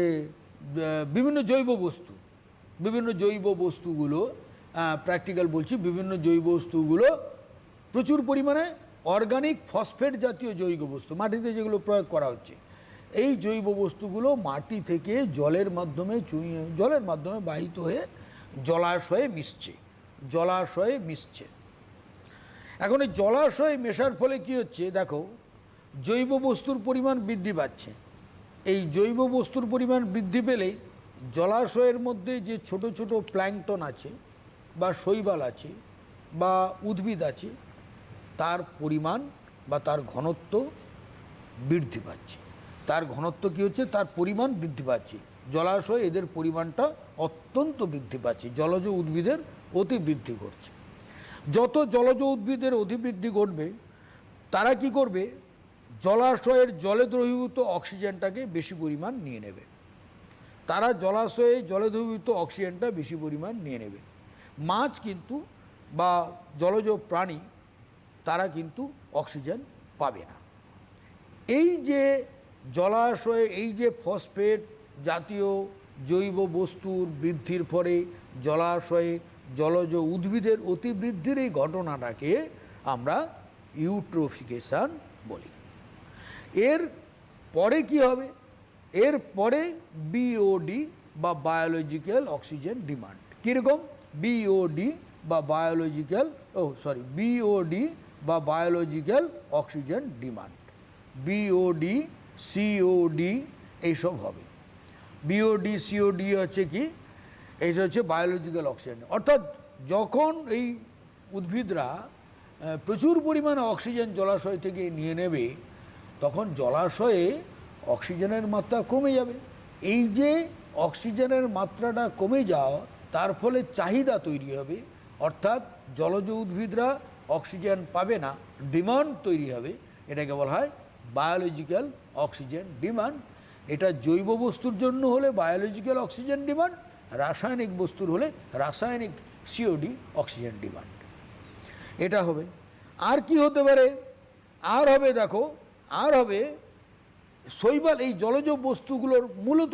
বিভিন্ন জৈব বস্তুগুলো প্র্যাকটিক্যাল বলছি, বিভিন্ন জৈব বস্তুগুলো প্রচুর পরিমাণে অর্গানিক ফসফেট জাতীয় জৈব বস্তু মাটিতে যেগুলো প্রয়োগ করা হচ্ছে, এই জৈব বস্তুগুলো মাটি থেকে জলের মাধ্যমে বাহিত হয়ে জলাশয়ে মিশছে। এখন এই জলাশয়ে মেশার ফলে কি হচ্ছে, দেখো জৈব বস্তুর পরিমাণ বৃদ্ধি পাচ্ছে। এই জৈব বস্তুর পরিমাণ বৃদ্ধি পেলে জলাশয়ের মধ্যে যে ছোট ছোট প্ল্যাঙ্কটন আছে বা শৈবাল আছে বা উদ্ভিদ আছে, তার পরিমাণ বা তার ঘনত্ব বৃদ্ধি পাচ্ছে। তার ঘনত্ব কী হচ্ছে, তার পরিমাণ বৃদ্ধি পাচ্ছে। জলাশয়ে এদের পরিমাণটা অত্যন্ত বৃদ্ধি পাচ্ছে, জলজ উদ্ভিদের অতিবৃদ্ধি ঘটছে। যত জলজ উদ্ভিদের অতিবৃদ্ধি ঘটবে, তারা কি করবে, জলাশয়ের জলে দ্রবীভূত অক্সিজেনটাকে বেশি পরিমাণ নিয়ে নেবে। জলে দ্রবীভূত অক্সিজেনটা বেশি পরিমাণ নিয়ে নেবে। মাছ কিন্তু বা জলজ প্রাণী তারা কিন্তু অক্সিজেন পাবে না। এই যে জলাশয়ে এই যে ফসফেট জাতীয় জৈব বস্তুর বৃদ্ধির ফলে জলাশয়ে জলজ উদ্ভিদের অতিবৃদ্ধির এই ঘটনাটাকে আমরা ইউট্রোফিকেশন বলি। এর পরে কি হবে, এর পরে বিওডি বা বায়োলজিক্যাল অক্সিজেন ডিমান্ড। কীরকম, বিওডি বা biological oxygen demand, BOD COD এইসব হবে। বিওডি সিওডি হচ্ছে কি, এইসব হচ্ছে বায়োলজিক্যাল অক্সিজেন। অর্থাৎ যখন এই উদ্ভিদরা প্রচুর পরিমাণে অক্সিজেন জলাশয় থেকে নিয়ে নেবে, তখন জলাশয়ে অক্সিজেনের মাত্রা কমে যাবে। এই যে অক্সিজেনের মাত্রাটা কমে যাওয়া, তার ফলে চাহিদা তৈরি হবে, অর্থাৎ জলজ উদ্ভিদরা অক্সিজেন পাবে না, ডিমান্ড তৈরি হবে। এটাকে বলা হয় বায়োলজিক্যাল অক্সিজেন ডিমান্ড। এটা জৈব বস্তুর জন্য হলে বায়োলজিক্যাল অক্সিজেন ডিমান্ড, রাসায়নিক বস্তুর হলে রাসায়নিক সিওডি অক্সিজেন ডিমান্ড। এটা হবে। আর কি হতে পারে, আর হবে শৈবাল। এই জলজ বস্তুগুলোর মূলত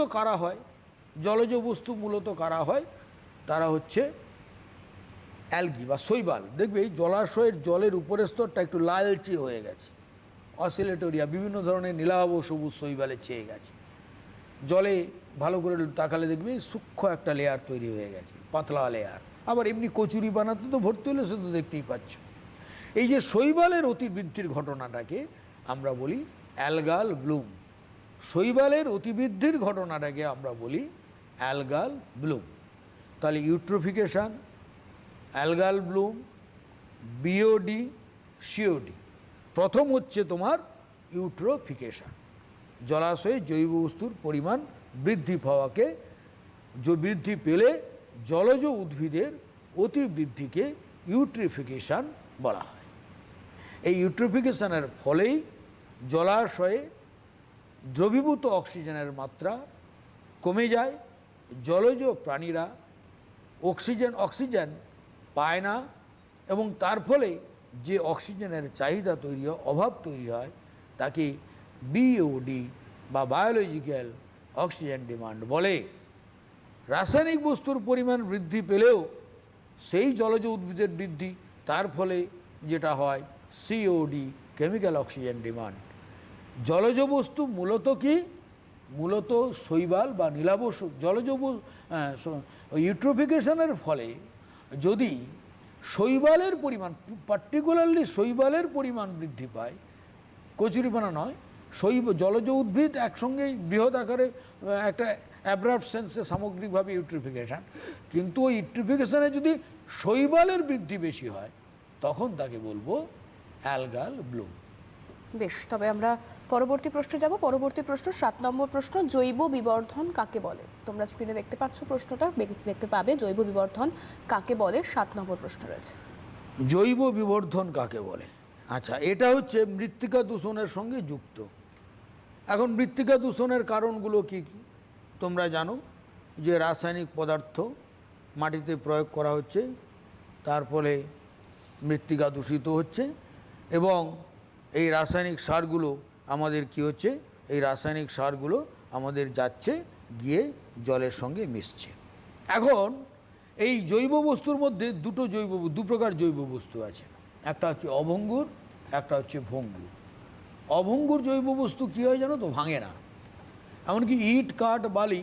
কারা হয়, তারা হচ্ছে অ্যালগি বা শৈবাল। দেখবে জলাশয়ের জলের উপরের স্তরটা একটু লালচে হয়ে গেছে, অসিলেটোরিয়া, বিভিন্ন ধরনের নীলাভ সবুজ শৈবালে ছেয়ে গেছে। জলে ভালো করে তাকালে দেখবে সূক্ষ্ম একটা লেয়ার তৈরি হয়ে গেছে, পাতলা লেয়ার। আবার এমনি কচুরি বানাতে তো ভর্তি হলে সে তো দেখতেই পাচ্ছ। এই যে শৈবালের অতিবৃদ্ধির ঘটনাটাকে আমরা বলি অ্যালগাল ব্লুম। শৈবালের অতিবৃদ্ধির ঘটনাটাকে আমরা বলি অ্যালগাল ব্লুম। তাহলে eutrophication, algal Bloom, BOD, COD. প্রথম হচ্ছে তোমার ইউট্রোফিকেশান, জলাশয়ে জৈব বস্তুর পরিমাণ বৃদ্ধি পাওয়াকে, বৃদ্ধি পেলে জলজ উদ্ভিদের অতিবৃদ্ধিকে ইউট্রোফিকেশান বলা হয়। এই ইউট্রোফিকেশানের ফলেই জলাশয়ে দ্রবীভূত অক্সিজেনের মাত্রা কমে যায়, জলজ প্রাণীরা অক্সিজেন পায় না, এবং তার ফলে যে অক্সিজেনের চাহিদা তৈরি হয়, অভাব তৈরি হয়, তাকে বিওডি বা বায়োলজিক্যাল অক্সিজেন ডিমান্ড বলে। রাসায়নিক বস্তুর পরিমাণ বৃদ্ধি পেলেও সেই জলজ উদ্ভিদের বৃদ্ধি, তার ফলে যেটা হয় সিওডি, কেমিক্যাল অক্সিজেন ডিমান্ড। জলজ বস্তু মূলত কি, মূলত শৈবাল বা নীলাভ জলজ ইউট্রোফিকেশনের ফলে যদি শৈবালের পরিমাণ, পার্টিকুলারলি শৈবালের পরিমাণ বৃদ্ধি পায়, কচুরিপানা নয়, জলজ উদ্ভিদ একসঙ্গে বৃহৎ আকারে একটা অ্যাব্রাপ্ট সেন্সে সামগ্রিকভাবে ইউট্রোফিকেশান, কিন্তু ওই ইউট্রোফিকেশানে যদি শৈবালের বৃদ্ধি বেশি হয়, তখন তাকে বলবো অ্যালগাল ব্লুম। বেশ, তবে আমরা পরবর্তী প্রশ্নে যাব। পরবর্তী প্রশ্ন 7 নম্বর প্রশ্ন, জৈব বিবর্ধন কাকে বলে? তোমরা স্ক্রিনে দেখতে পাচ্ছ প্রশ্নটা, দেখতে পাবে জৈব বিবর্ধন কাকে বলে। 7 নম্বর প্রশ্ন রয়েছে, জৈব বিবর্ধন কাকে বলে। আচ্ছা, এটা হচ্ছে মৃত্তিকা দূষণের সঙ্গে যুক্ত। এখন মৃত্তিকা দূষণের কারণগুলো কি কি তোমরা জানো, যে রাসায়নিক পদার্থ মাটিতে প্রয়োগ করা হচ্ছে, তার ফলে মৃত্তিকা দূষিত হচ্ছে, এবং এই রাসায়নিক সারগুলো আমাদের কি হচ্ছে, এই রাসায়নিক সারগুলো আমাদের যাচ্ছে গিয়ে জলের সঙ্গে মিশছে। এখন এই জৈব বস্তুর মধ্যে দু প্রকার জৈব বস্তু আছে, একটা হচ্ছে অভঙ্গুর, একটা হচ্ছে ভঙ্গুর। অভঙ্গুর জৈব বস্তু কী হয় জানো তো, ভাঙে না। এমনকি ইট কাঠ বালি,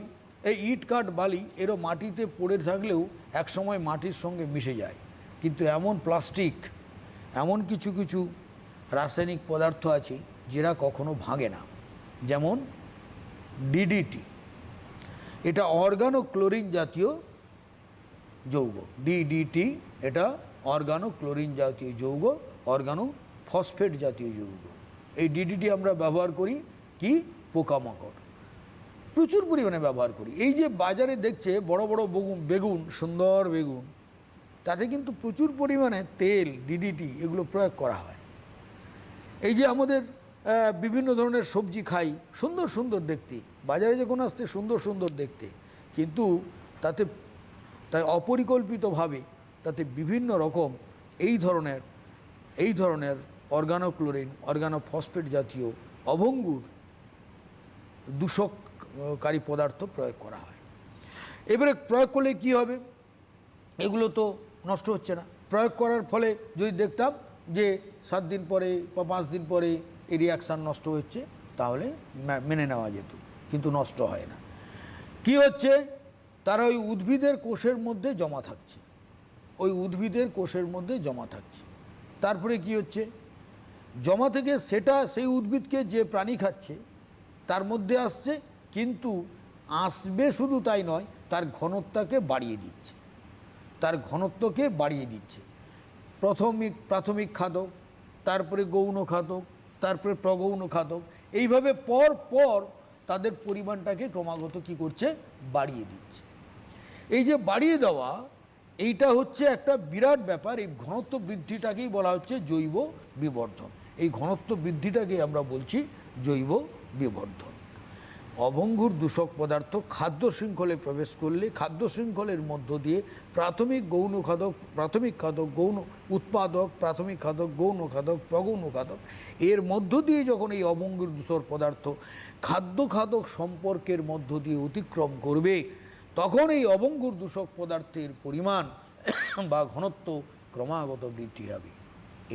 এই ইট কাঠ বালি এরও মাটিতে পড়ে থাকলেও একসময় মাটির সঙ্গে মিশে যায়, কিন্তু এমন প্লাস্টিক, এমন কিছু কিছু রাসায়নিক পদার্থ আছে যেটা কখনো ভাঙে না। যেমন ডিডিটি, এটা অর্গানোক্লোরিন জাতীয় যৌগ। ডিডিটি এটা অর্গানোক্লোরিন জাতীয় যৌগ, অর্গানো ফসফেট জাতীয় যৌগ। এই ডিডিটি আমরা ব্যবহার করি কি, পোকামাকড় প্রচুর পরিমাণে ব্যবহার করি। এই যে বাজারে দেখছে বড় বড় বেগুন, সুন্দর বেগুন, তাতে কিন্তু প্রচুর পরিমাণে তেল, ডিডিটি এগুলো প্রয়োগ করা হয়। এই যে আমাদের বিভিন্ন ধরনের সবজি খাই, সুন্দর সুন্দর দেখতে, বাজারে যখন আসছে সুন্দর সুন্দর দেখতে, কিন্তু তাই অপরিকল্পিতভাবে তাতে বিভিন্ন রকম এই ধরনের অর্গানোক্লোরিন, অর্গানোফসফেট জাতীয় অভঙ্গুর দূষককারী পদার্থ প্রয়োগ করা হয়। এবারে প্রয়োগ করলে কি হবে, এগুলো তো নষ্ট হচ্ছে না। প্রয়োগ করার ফলে যদি দেখতাম যে 7 দিন পরে বা 5 দিন পরে এই রিয়াকশান নষ্ট হচ্ছে, তাহলে মেনে নেওয়া যেত, কিন্তু নষ্ট হয় না। কি হচ্ছে, তারা ওই উদ্ভিদের কোষের মধ্যে জমা থাকছে, ওই উদ্ভিদের কোষের মধ্যে জমা থাকছে। তারপরে কি হচ্ছে, জমা থেকে সেই উদ্ভিদকে যে প্রাণী খাচ্ছে তার মধ্যে আসছে, কিন্তু আসবে শুধু তাই নয়, তার ঘনত্বকে বাড়িয়ে দিচ্ছে, প্রাথমিক খাদক, তারপরে গৌণ খাদক, তারপরে প্রগৌণ খাদক, এইভাবে পর পর তাদের পরিমাণটাকে ক্রমাগত কি করছে, বাড়িয়ে দিচ্ছে। এই যে বাড়িয়ে দেওয়া, এইটা হচ্ছে একটা বিরাট ব্যাপার। এই ঘনত্ব বৃদ্ধিটাকেই বলা হচ্ছে জৈব বিবর্ধন। এই ঘনত্ব বৃদ্ধিটাকে আমরা বলছি জৈব বিবর্ধন। অভঙ্গুর দূষক পদার্থ খাদ্য শৃঙ্খলে প্রবেশ করলে খাদ্য শৃঙ্খলের মধ্য দিয়ে প্রাথমিক খাদক, গৌণ উৎপাদক, প্রাথমিক খাদক, গৌণ খাদক, প্রগৌণ খাদক, এর মধ্য দিয়ে যখন এই অভঙ্গুর দূষক পদার্থ খাদ্য সম্পর্কের মধ্য দিয়ে অতিক্রম করবে, তখন এই অভঙ্গুর দূষক পদার্থের পরিমাণ বা ঘনত্ব ক্রমাগত বৃদ্ধি হবে।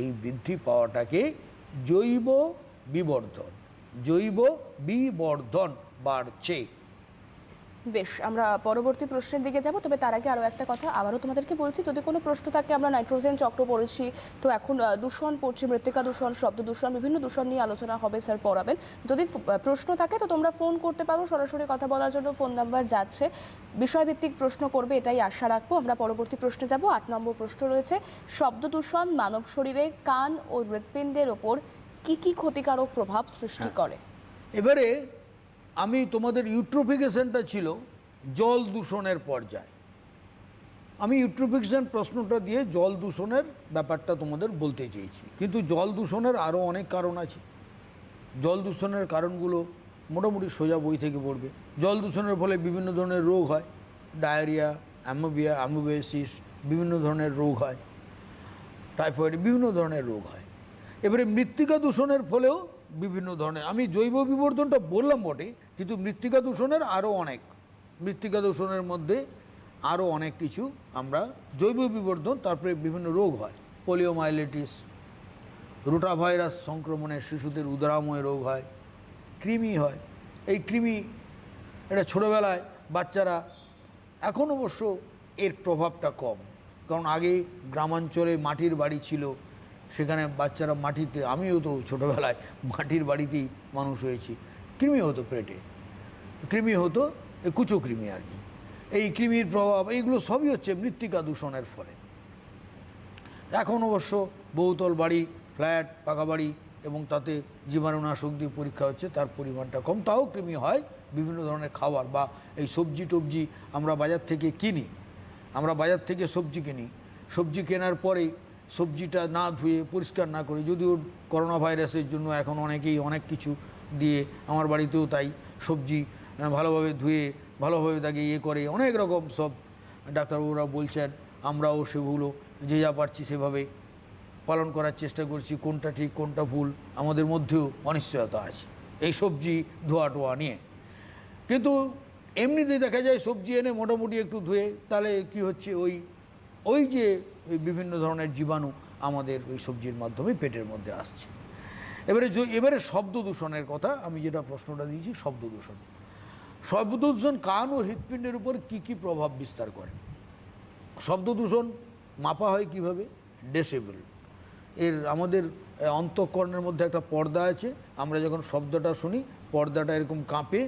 এই বৃদ্ধি পাওয়াটাকে জৈব বিবর্ধন বাড়ছে। বেশ, আমরা পরবর্তী প্রশ্নের দিকে যাব, তবে তার আগে আরও একটা কথা আবারও তোমাদেরকে বলছি, যদি কোনো প্রশ্ন থাকে, আমরা নাইট্রোজেন চক্র পড়েছি, তো এখন দূষণ পড়ছে, মৃত্তিকা দূষণ, শব্দ দূষণ, বিভিন্ন দূষণ নিয়ে আলোচনা হবে, স্যার পড়াবেন। যদি প্রশ্ন থাকে তো তোমরা ফোন করতে পারো, সরাসরি কথা বলার জন্য ফোন নাম্বার যাচ্ছে। বিষয়ভিত্তিক প্রশ্ন করবে এটাই আশা রাখবো। আমরা পরবর্তী প্রশ্নে যাব। 8 নম্বর প্রশ্ন রয়েছে, শব্দ দূষণ মানব শরীরে কান ও হৃৎপিণ্ডের ওপর কি কি ক্ষতিকারক প্রভাব সৃষ্টি করে? এবারে আমি তোমাদের ইউট্রোফিকেশনটা ছিল জল দূষণের পর্যায়ে, আমি ইউট্রোফিকেশন প্রশ্নটা দিয়ে জল দূষণের ব্যাপারটা তোমাদের বলতে চেয়েছি, কিন্তু জল দূষণের আরও অনেক কারণ আছে। জল দূষণের কারণগুলো মোটামুটি সোজা বই থেকে পড়বে। জল দূষণের ফলে বিভিন্ন ধরনের রোগ হয়, ডায়রিয়া, অ্যামোবিয়াসিস, বিভিন্ন ধরনের রোগ হয়, টাইফয়েড, বিভিন্ন ধরনের রোগ হয়। এবারে মৃত্তিকা দূষণের ফলেও বিভিন্ন ধরনের, আমি জৈব বিবর্ধনটা বললাম বটে, কিন্তু মৃত্তিকা দূষণের মৃত্তিকা দূষণের মধ্যে আরও অনেক কিছু আমরা জৈব বিবর্ধন, তারপরে বিভিন্ন রোগ হয়, পোলিওমাইলিটিস, রোটাভাইরাস সংক্রমণে শিশুদের উদরাময় রোগ হয়, কৃমি হয়। এই কৃমি এটা ছোটোবেলায় বাচ্চারা, এখন অবশ্য এর প্রভাবটা কম, কারণ আগে গ্রামাঞ্চলে মাটির বাড়ি ছিল, সেখানে বাচ্চারা মাটিতে, আমিও তো ছোটোবেলায় মাটির বাড়িতেই মানুষ হয়েছি, কৃমি হতো পেটে, কৃমি হতো, কুচো কৃমি আর কি। এই কৃমির প্রভাব, এইগুলো সবই হচ্ছে মৃত্তিকা দূষণের ফলে। এখন অবশ্য বহুতল বাড়ি, ফ্ল্যাট, পাকা বাড়ি, এবং তাতে জীবাণুনাশক দিয়ে পরীক্ষা হচ্ছে, তার পরিমাণটা কম, তাও কৃমি হয়। বিভিন্ন ধরনের খাবার বা এই সবজি টবজি আমরা বাজার থেকে কিনি, সবজি কেনার পরে সবজিটা না ধুয়ে, পরিষ্কার না করে, যদিও করোনা ভাইরাসের জন্য এখন অনেকেই অনেক কিছু দিয়ে, আমার বাড়িতেও তাই, সবজি ভালোভাবে ধুয়ে, ভালোভাবে তাকে করে, অনেক রকম সব ডাক্তারবাবুরা বলছেন, আমরাও সেগুলো যে যা পারছি সেভাবে পালন করার চেষ্টা করছি। কোনটা ঠিক কোনটা ভুল, আমাদের মধ্যেও অনিশ্চয়তা আছে। এই সবজি ধোয়া টোয়া নিয়ে। কিন্তু এমনিতেই দেখা যায় সবজি এনে মোটামুটি একটু ধুয়ে, তাহলে কি হচ্ছে, ওই যে বিভিন্ন ধরনের জীবাণু আমাদের ওই সবজির মাধ্যমে পেটের মধ্যে আসছে। এবারে শব্দ দূষণের কথা, আমি যেটা প্রশ্নটা দিয়েছি, শব্দ দূষণ। শব্দ দূষণ কান ও হৃৎপিণ্ডের উপর কি কি প্রভাব বিস্তার করে? শব্দ দূষণ মাপা হয় কিভাবে? ডেসিবেল। আমাদের অন্তঃকরণের মধ্যে একটা পর্দা আছে, আমরা যখন শব্দটা শুনি পর্দাটা এরকম কাঁপে,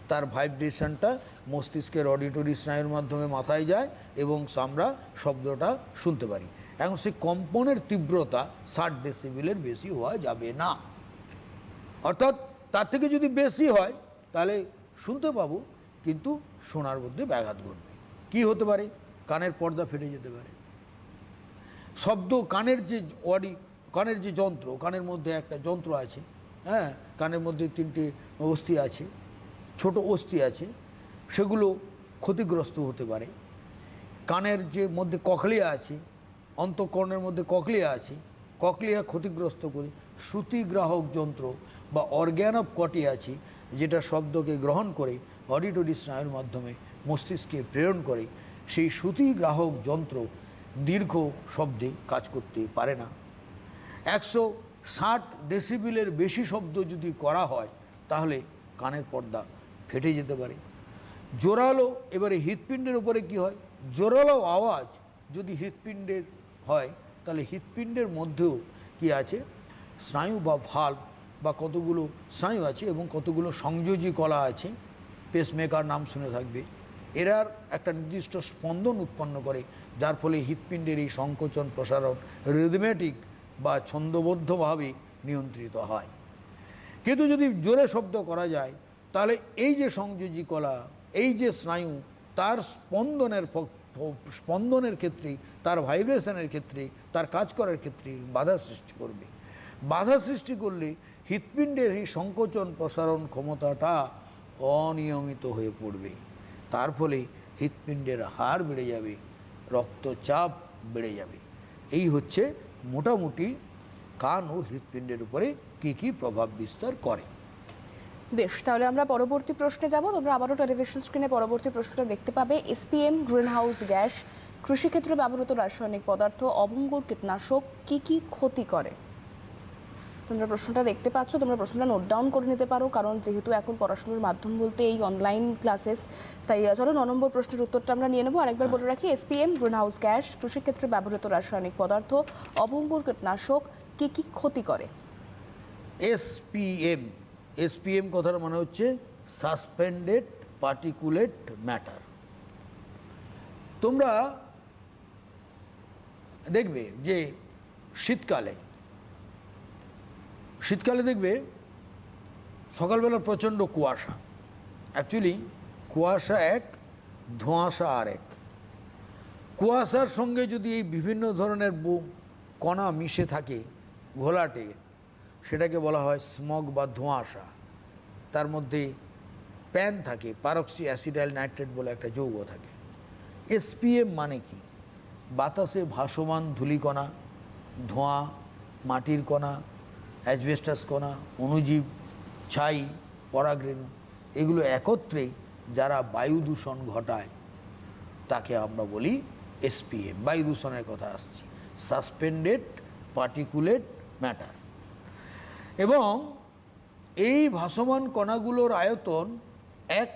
তার ভাইব্রেশনটা মস্তিষ্কের অডিটরি স্নায়ুর মাধ্যমে মাথায় যায় এবং আমরা শব্দটা শুনতে পারি। এখন সেই কম্পনের তীব্রতা 60 ডেসিবেলের বেশি হওয়া যাবে না। অর্থাৎ তার থেকে যদি বেশি হয় তাহলে শুনতে পাবো, কিন্তু শোনার মধ্যে ব্যাঘাত ঘটবে। কি হতে পারে? কানের পর্দা ফেটে যেতে পারে। শব্দ, কানের যে যন্ত্র, কানের মধ্যে একটা যন্ত্র আছে, হ্যাঁ, কানের মধ্যে 3টে অস্থি আছে, ছোট অস্থি আছে, সেগুলো ক্ষতিগ্রস্ত হতে পারে। কানের যে মধ্যে ককলিয়া আছে, অন্তঃকরণের মধ্যে ককলিয়া আছে, ককলিয়া ক্ষতিগ্রস্ত করে শ্রুতিগ্রাহক যন্ত্র বা অর্গ্যান অফ কটি আছে, যেটা শব্দকে গ্রহণ করে অডিটরি স্নায়ুর মাধ্যমে মস্তিষ্কে প্রেরণ করে, সেই শ্রুতিগ্রাহক যন্ত্র দীর্ঘ শব্দে কাজ করতে পারে না। 160 ডেসিবেলের বেশি শব্দ যদি করা হয় তাহলে কানের পর্দা ফেটে যেতে পারে। জোরালো, এবারে হৃৎপিণ্ডের উপরে কি হয়? জোরালো আওয়াজ যদি হৃৎপিণ্ডের হয় তাহলে হৃৎপিণ্ডের মধ্যেও কি আছে? স্নায়ু বা ভাল্ব বা কতগুলো স্নায়ু আছে এবং কতগুলো সংযোজী কলা আছে, পেসমেকার নাম শুনে থাকবে। এরার একটা নির্দিষ্ট স্পন্দন উৎপন্ন করে, যার ফলে হৃৎপিণ্ডের এই সংকোচন প্রসারণ রিদমেটিক বা ছন্দবদ্ধভাবে নিয়ন্ত্রিত হয়। কিন্তু যদি জোরে শব্দ করা যায় তাহলে এই যে সংযোজী কলা, এই যে স্নায়ু, তার স্পন্দনের ক্ষেত্রে, তার ভাইব্রেশনের ক্ষেত্রে, তার কাজ করার ক্ষেত্রে বাধা সৃষ্টি করবে। বাধা সৃষ্টি করলে হৃৎপিণ্ডের এই সংকোচন প্রসারণ ক্ষমতাটা অনিয়মিত হয়ে পড়বে। তার ফলে হৃৎপিণ্ডের হার বেড়ে যাবে, রক্তচাপ বেড়ে যাবে। এই হচ্ছে মোটামুটি কান ও হৃৎপিণ্ডের উপরে কি কি প্রভাব বিস্তার করে। বেশ, তাহলে আমরা পরবর্তী প্রশ্নে যাব। তোমরা আবারও টেলিভিশন স্ক্রিনে পরবর্তী প্রশ্নটা দেখতে পাবে। এসপিএম, গ্রিন হাউস গ্যাস, কৃষিক্ষেত্রে ব্যবহৃত রাসায়নিক পদার্থ, অভঙ্গুর কীটনাশক কি কি ক্ষতি করে? তোমরা প্রশ্নটা দেখতে পাচ্ছ, তোমরা প্রশ্নটা নোট ডাউন করে নিতে পারো, কারণ যেহেতু এখন পড়াশোনার মাধ্যম বলতে এই অনলাইন ক্লাসেস, তাই চলো 9 নম্বর প্রশ্নের উত্তরটা আমরা নিয়ে নেবো। আরেকবার বলে রাখি, এসপিএম, গ্রিন হাউস গ্যাস, কৃষিক্ষেত্রে ব্যবহৃত রাসায়নিক পদার্থ, অভঙ্গুর কীটনাশক কি কি ক্ষতি করে? এসপিএম কথার মানে হচ্ছে সাসপেন্ডেড পার্টিকুলেট ম্যাটার। তোমরা দেখবে যে শীতকালে দেখবে সকালবেলা প্রচণ্ড কুয়াশা। অ্যাকচুয়ালি কুয়াশা এক, ধোঁয়াশা আর এক। কুয়াশার সঙ্গে যদি এই বিভিন্ন ধরনের কণা মিশে থাকে ঘোলাটে, সেটাকে বলা হয় স্মগ বা ধোঁয়াশা। তার মধ্যে প্যান থাকে, পারক্সি অ্যাসিডাইল নাইট্রেট বলে একটা যৌগ থাকে। এসপিএম মানে কি? বাতাসে ভাসমান ধূলিকণা, ধোঁয়া, মাটির কণা, অ্যাসবেস্টাস কণা, অণুজীব, ছাই, পরাগরেণু, এগুলো একত্রে যারা বায়ু দূষণ ঘটায় তাকে আমরা বলি এসপিএম। বায়ু দূষণের কথা আসছি, সাসপেন্ডেড পার্টিকুলেট ম্যাটার। এবং এই ভাসমান কণাগুলোর আয়তন 1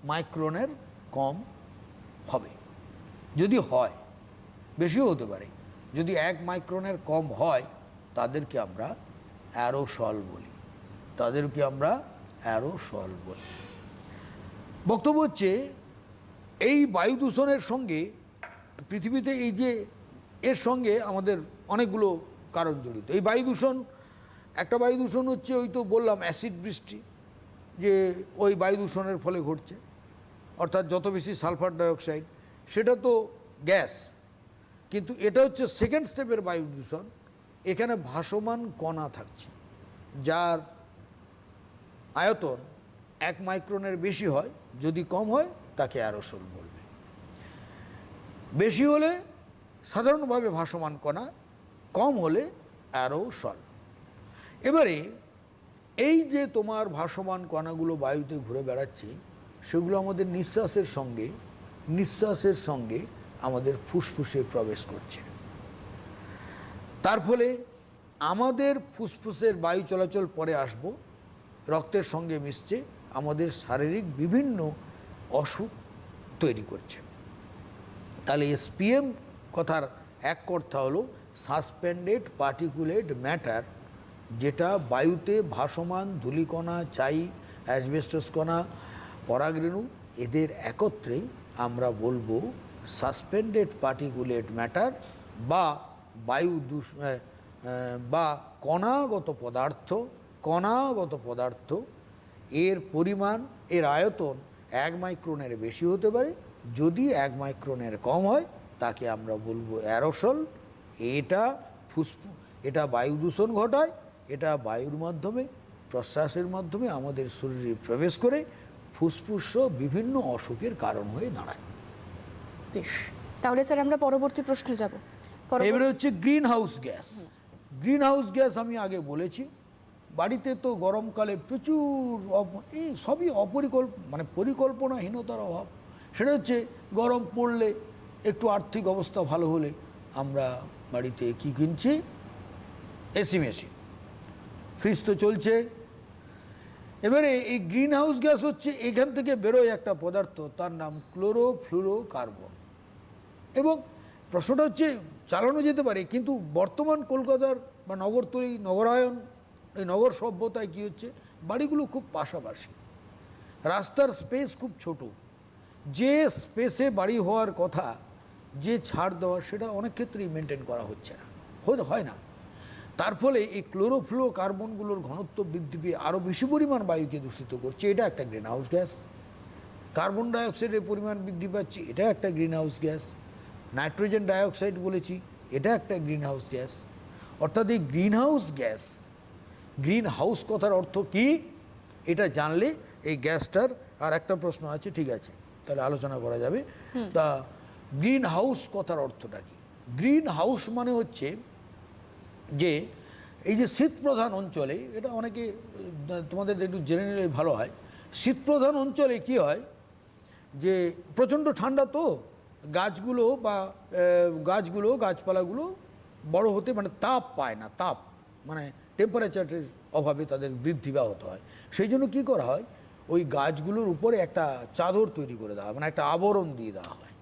মাইক্রনের কম হবে, যদি হয়, বেশিও হতে পারে। যদি 1 মাইক্রনের কম হয় তাদেরকে আমরা অ্যারোসল বলি, বক্তব্য হচ্ছে এই বায়ু দূষণের সঙ্গে পৃথিবীতে এই যে এর সঙ্গে আমাদের অনেকগুলো কারণ জড়িত। এই বায়ু দূষণ, একটা বায়ু দূষণ হচ্ছে ওই তো বললাম অ্যাসিড বৃষ্টি, যে ওই বায়ু দূষণের ফলে ঘটছে, অর্থাৎ যত বেশি সালফার ডাইঅক্সাইড, সেটা তো গ্যাস। কিন্তু এটা হচ্ছে সেকেন্ড স্টেপের বায়ু দূষণ। এখানে ভাসমান কণা থাকছে, যার আয়তন 1 মাইক্রনের বেশি হয়, যদি কম হয় তাকে অ্যারোসল বলবে। বেশি হলে সাধারণভাবে ভাসমান কণা, কম হলে অ্যারোসল। এবারে এই যে তোমার ভাসমান কণাগুলো বায়ুতে ঘুরে বেড়াচ্ছে, সেগুলো আমাদের নিঃশ্বাসের সঙ্গে আমাদের ফুসফুসে প্রবেশ করছে। তার ফলে আমাদের ফুসফুসের বায়ু চলাচল পরে আসবো, রক্তের সঙ্গে মিশছে, আমাদের শারীরিক বিভিন্ন অসুখ তৈরি করছে। তাহলে এসপিএম কথার এক কথা হলো সাসপেন্ডেড পার্টিকুলেট ম্যাটার, যেটা বায়ুতে ভাসমান ধূলিকণা, ছাই, অ্যাসবেস্টস কণা, পরাগরেণু, এদের একত্রে আমরা বলবো সাসপেন্ডেড পার্টিকুলেট ম্যাটার বা বায়ু বা কণাগত পদার্থ। এর পরিমাণ, এর আয়তন 1 মাইক্রনের বেশি হতে পারে। যদি 1 মাইক্রনের কম হয় তাকে আমরা বলবো অ্যারোসল। এটা বায়ু দূষণ ঘটায়, এটা বায়ুর মাধ্যমে, প্রশ্বাসের মাধ্যমে আমাদের শরীরে প্রবেশ করে ফুসফুস বিভিন্ন অসুখের কারণ হয়ে দাঁড়ায়। বেশ, তাহলে স্যার আমরা পরবর্তী প্রশ্নে যাব। এবারে হচ্ছে green house gas. Green house gas আমি আগে বলেছি, বাড়িতে তো গরমকালে প্রচুর এই সবই পরিকল্পনাহীনতার অভাব। সেটা হচ্ছে গরম পড়লে, একটু আর্থিক অবস্থা ভালো হলে আমরা বাড়িতে কি কিনছি? এসি মেশিন, ফ্রিজ তো চলছে। এবারে এই গ্রিন হাউস গ্যাস হচ্ছে, এখান থেকে বেরোয় একটা পদার্থ, তার নাম ক্লোরোফ্লুরোকার্বন। এবং প্রশ্নটা হচ্ছে চালানো যেতে পারে, কিন্তু বর্তমান কলকাতার বা নগরায়ন, এই নগর সভ্যতায় কী হচ্ছে, বাড়িগুলো খুব পাশাপাশি, রাস্তার স্পেস খুব ছোট। যে স্পেসে বাড়ি হওয়ার কথা, যে ছাড় দেওয়া, সেটা অনেক ক্ষেত্রেই মেনটেন করা হচ্ছে না, হয় না। তার ফলে এই ক্লোরোফ্লুরোকার্বনগুলোর ঘনত্ব বৃদ্ধি পেয়ে আরও বেশি পরিমাণ বায়ুকে দূষিত করছে, এটা একটা গ্রিন হাউস গ্যাস। কার্বন ডাইঅক্সাইডের পরিমাণ বৃদ্ধি পাচ্ছে, এটা একটা green house gas. Nitrogen dioxide বলেছি, এটা একটা গ্রিন হাউস গ্যাস। অর্থাৎ এই green house gas, green house কথার অর্থ কি, এটা জানলে এই গ্যাসটার আর একটা প্রশ্ন আছে, ঠিক আছে, তাহলে আলোচনা করা যাবে। তা গ্রিন হাউস কথার অর্থটা কি? গ্রিন হাউস মানে হচ্ছে যে এই যে শীতপ্রধান অঞ্চলে, এটা অনেকে তোমাদের একটু জেনে নিলে ভালো হয়, শীতপ্রধান অঞ্চলে কি হয় যে প্রচণ্ড ঠান্ডা, তো গাছপালাগুলো বড় হতে তাপ পায় না, টেম্পারেচারের অভাবে তাদের বৃদ্ধি ব্যাহত হয়। সেই জন্য কী করা হয়, ওই গাছগুলোর উপরে একটা চাদর তৈরি করে দেওয়া হয়, একটা আবরণ দিয়ে দেওয়া হয়।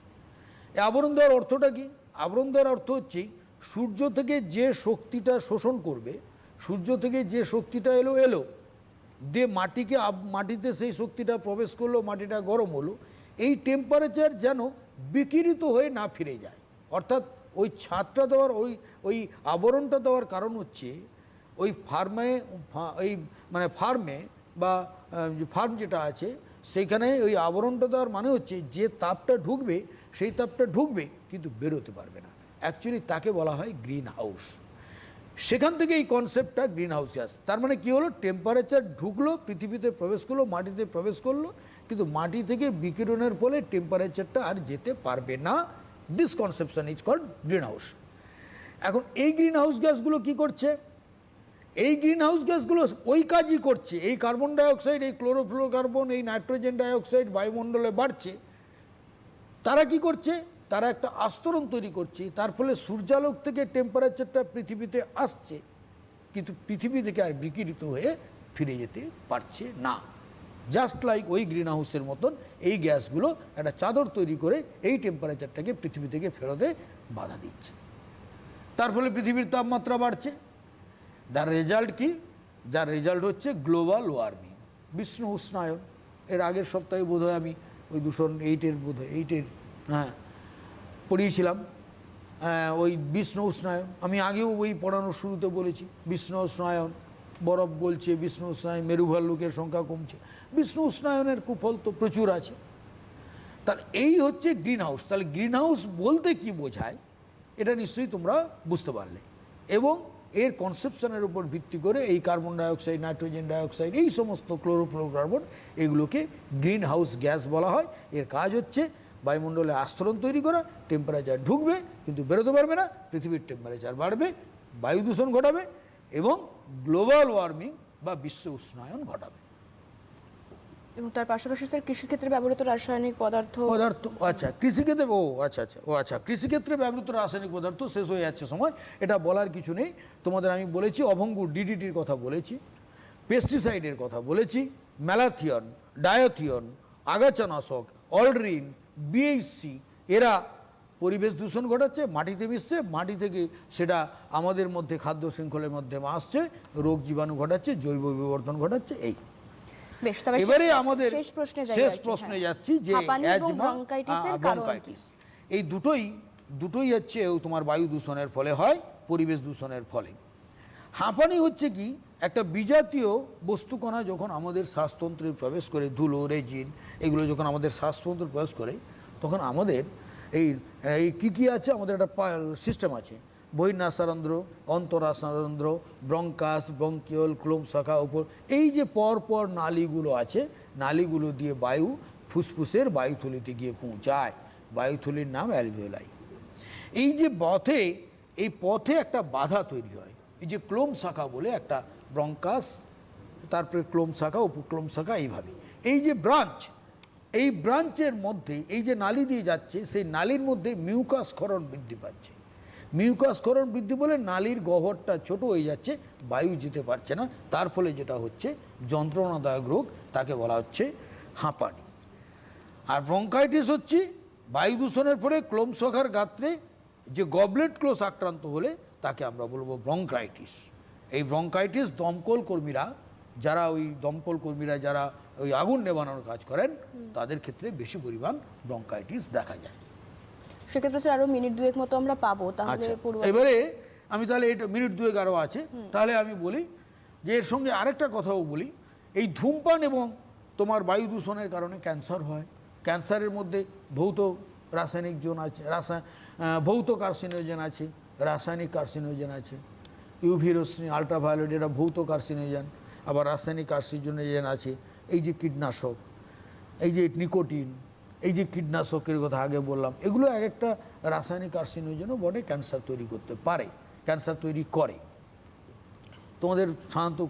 এই আবরণ দেওয়ার অর্থটা কি? আবরণ দেওয়ার অর্থ হচ্ছে সূর্য থেকে যে শক্তিটা শোষণ করবে, সূর্য থেকে যে শক্তিটা এলো দিয়ে মাটিতে সেই শক্তিটা প্রবেশ করলো, মাটিটা গরম হলো, এই টেম্পারেচার যেন বিকিরিত হয়ে না ফিরে যায়। অর্থাৎ ওই ছাদটা দেওয়ার, ওই আবরণটা দেওয়ার কারণ হচ্ছে ওই ফার্ম যেটা আছে সেইখানে ওই আবরণটা দেওয়ার মানে হচ্ছে যে তাপটা ঢুকবে, সেই তাপটা ঢুকবে কিন্তু বেরোতে পারবে না। অ্যাকচুয়ালি তাকে বলা হয় গ্রিন হাউস। সেখান থেকে এই কনসেপ্টটা গ্রিন হাউস গ্যাস। তার মানে কী হলো, টেম্পারেচার ঢুকলো, পৃথিবীতে প্রবেশ করলো, মাটিতে প্রবেশ করলো, কিন্তু মাটি থেকে বিকিরণের ফলে টেম্পারেচারটা আর যেতে পারবে না। This conception is called greenhouse. এখন এই গ্রিন হাউস গ্যাসগুলো কী করছে? এই গ্রিন হাউস গ্যাসগুলো ওই কাজই করছে। এই কার্বন ডাইঅক্সাইড, এই ক্লোরোফ্লুরোকার্বন, এই নাইট্রোজেন ডাইঅক্সাইড বায়ুমণ্ডলে বাড়ছে, তারা কি করছে? তারা একটা আস্তরণ তৈরি করছে। তার ফলে সূর্যালোক থেকে টেম্পারেচারটা পৃথিবীতে আসছে, কিন্তু পৃথিবী থেকে আর বিকিরিত হয়ে ফিরে যেতে পারছে না। জাস্ট লাইক ওই গ্রিন হাউসের মতন এই গ্যাসগুলো একটা চাদর তৈরি করে এই টেম্পারেচারটাকে পৃথিবী থেকে ফেরতে বাধা দিচ্ছে। তার ফলে পৃথিবীর তাপমাত্রা বাড়ছে। যার রেজাল্ট কি? যার রেজাল্ট হচ্ছে গ্লোবাল ওয়ার্মিং, বিশ্ব উষ্ণায়ন। এর আগের সপ্তাহে বোধহয় আমি ওই 8 পড়িয়েছিলাম ওই বিশ্ব উষ্ণায়ন। আমি আগেও ওই পড়ানোর শুরুতে বলেছি বিশ্ব উষ্ণায়ন, বরফ গলছে, বিশ্ব উষ্ণায়ন, মেরুভাল্লুকের সংখ্যা কমছে। বিশ্ব উষ্ণায়নের কুফল তো প্রচুর আছে। তাহলে এই হচ্ছে গ্রিন হাউস। তাহলে গ্রিন হাউস বলতে কি বোঝায় এটা নিশ্চয়ই তোমরা বুঝতে পারলে। এবং এর কনসেপশনের উপর ভিত্তি করে এই কার্বন ডাইঅক্সাইড, নাইট্রোজেন ডাইঅক্সাইড, এই সমস্ত ক্লোরোফ্লুরোকার্বন, এগুলোকে গ্রিন হাউস গ্যাস বলা হয়। এর কাজ হচ্ছে বায়ুমণ্ডলে আস্তরণ তৈরি করা, টেম্পারেচার ঢুকবে কিন্তু বেরোতে পারবে না, পৃথিবীর টেম্পারেচার বাড়বে, বায়ু দূষণ ঘটাবে এবং গ্লোবাল ওয়ার্মিং বা বিশ্ব উষ্ণায়ন ঘটাবে। এবং তার পাশাপাশি স্যার কৃষিক্ষেত্রে ব্যবহৃত রাসায়নিক পদার্থ আচ্ছা কৃষিক্ষেত্রে কৃষিক্ষেত্রে ব্যবহৃত রাসায়নিক পদার্থ শেষ হয়ে যাচ্ছে সময়, এটা বলার কিছু নেই। তোমাদের আমি বলেছি অভঙ্গুর ডিডিটির কথা বলেছি, পেস্টিসাইডের কথা বলেছি, ম্যালাথিয়ন, ডায়োথিয়ন, আগাছানাশক, অলড্রিন, বিএইচসি, এরা পরিবেশ দূষণ ঘটাচ্ছে, মাটিতে মিশছে, মাটি থেকে সেটা আমাদের মধ্যে খাদ্য শৃঙ্খলের মধ্যে আসছে, রোগ জীবাণু ঘটাচ্ছে, জৈব বিবর্তন ঘটাচ্ছে। এই বেশ, তবে এবারে আমাদের শেষ প্রশ্নে শেষ প্রশ্নে যাচ্ছি যে অ্যাজমা, ব্রঙ্কাইটিস, এই দুটোই হচ্ছে তোমার বায়ু দূষণের ফলে হয়, পরিবেশ দূষণের ফলে। হাঁপানি হচ্ছে কি একটা বিজাতীয় বস্তুকণা যখন আমাদের শ্বাসতন্ত্রে প্রবেশ করে, ধুলো, রেজিন, এগুলো যখন আমাদের শ্বাসতন্ত্রে প্রবেশ করে, তখন আমাদের এই কি আছে, আমাদের একটা সিস্টেম আছে, বহির্নাসারন্ধ্র, অন্তরাসারন্ধ্র, ব্রঙ্কাস, ব্রঙ্কিওল, ক্লোম শাখা, উপর, এই যে পরপর নালীগুলো আছে, নালীগুলো দিয়ে বায়ু ফুসফুসের বায়ুথলিতে গিয়ে পৌঁছায়। বায়ুথলির নাম অ্যালভিওলাই। এই যে পথে একটা বাধা তৈরি হয়, এই যে ক্লোম শাখা বলে একটা ব্রঙ্কাস, তারপরে ক্লোম শাখা, উপক্লোম শাখা, এইভাবে এই যে ব্রাঞ্চ, এই ব্রাঞ্চের মধ্যে এই যে নালী দিয়ে যাচ্ছে, সেই নালীর মধ্যে মিউকাস ক্ষরণ বৃদ্ধি পাচ্ছে। মিউকাস ক্ষরণ বৃদ্ধি বলে নালীর গহ্বরটা ছোট হয়ে যাচ্ছে, বায়ু যেতে পারছে না, তার ফলে যেটা হচ্ছে যন্ত্রণাদায়ক রোগ, তাকে বলা হচ্ছে হাঁপানি। আর ব্রঙ্কাইটিস হচ্ছে বায়ু দূষণের ফলে ক্লোম শাখার গাত্রে যে গবলেট ক্লোজ আক্রান্ত হলে তাকে আমরা বলবো ব্রঙ্কাইটিস। এই ব্রঙ্কাইটিস যারা ওই আগুন নেভানোর কাজ করেন, তাদের ক্ষেত্রে বেশি পরিমাণ ব্রঙ্কাইটিস দেখা যায়। সেক্ষেত্রে স্যার আরো মিনিট দুয়েক মতো আমরা পাবো, তাহলে এবারে আমি তাহলে এটা মিনিট দুয়েক আরও আছে, তাহলে আমি বলি যে এর সঙ্গে আরেকটা কথাও বলি, এই ধূমপান এবং তোমার বায়ু দূষণের কারণে ক্যান্সার হয়। ক্যান্সারের মধ্যে ভৌত রাসায়নিক জোন আছে, ভৌত কার্সিনোজেন আছে, রাসায়নিক কার্সিনোজেন আছে, ইউভি রশ্মি, আল্ট্রাভায়োলেট, এটা ভৌত কার্সিনোজেন, আবার রাসায়নিক কার্সিনোজেন আছে। এই যে কীটনাশক, এই যে নিকোটিন, এই যে কীটনাশকের কথা আগে বললাম, এগুলো এক একটা রাসায়নিক কার্সিনোজেনও বটে, ক্যান্সার তৈরি করতে পারে, ক্যান্সার তৈরি করে। তোমাদের সাধারণত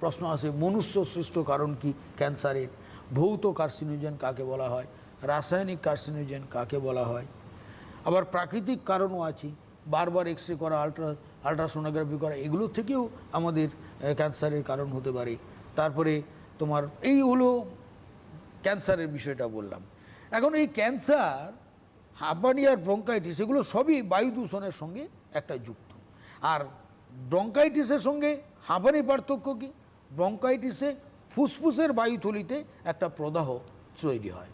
প্রশ্ন আসে মনুষ্য সৃষ্ট কারণ কি ক্যান্সারের, ভৌত কার্সিনোজেন কাকে বলা হয়, রাসায়নিক কার্সিনোজেন কাকে বলা হয়, আবার প্রাকৃতিক কারণও আছে, বারবার এক্সরে করা, আল্ট্রাসোনোগ্রাফি করা, এগুলো থেকেও আমাদের ক্যান্সারের কারণ হতে পারে। তারপরে তোমার এই হলো ক্যান্সারের বিষয়টা বললাম। এখন এই ক্যান্সার, হাঁপানি আর ব্রঙ্কাইটিস, এগুলো সবই বায়ু দূষণের সঙ্গে একটা যুক্ত। আর ব্রঙ্কাইটিসের সঙ্গে হাঁপানির পার্থক্য কি? ব্রঙ্কাইটিসে ফুসফুসের বায়ুথলিতে একটা প্রদাহ তৈরি হয়,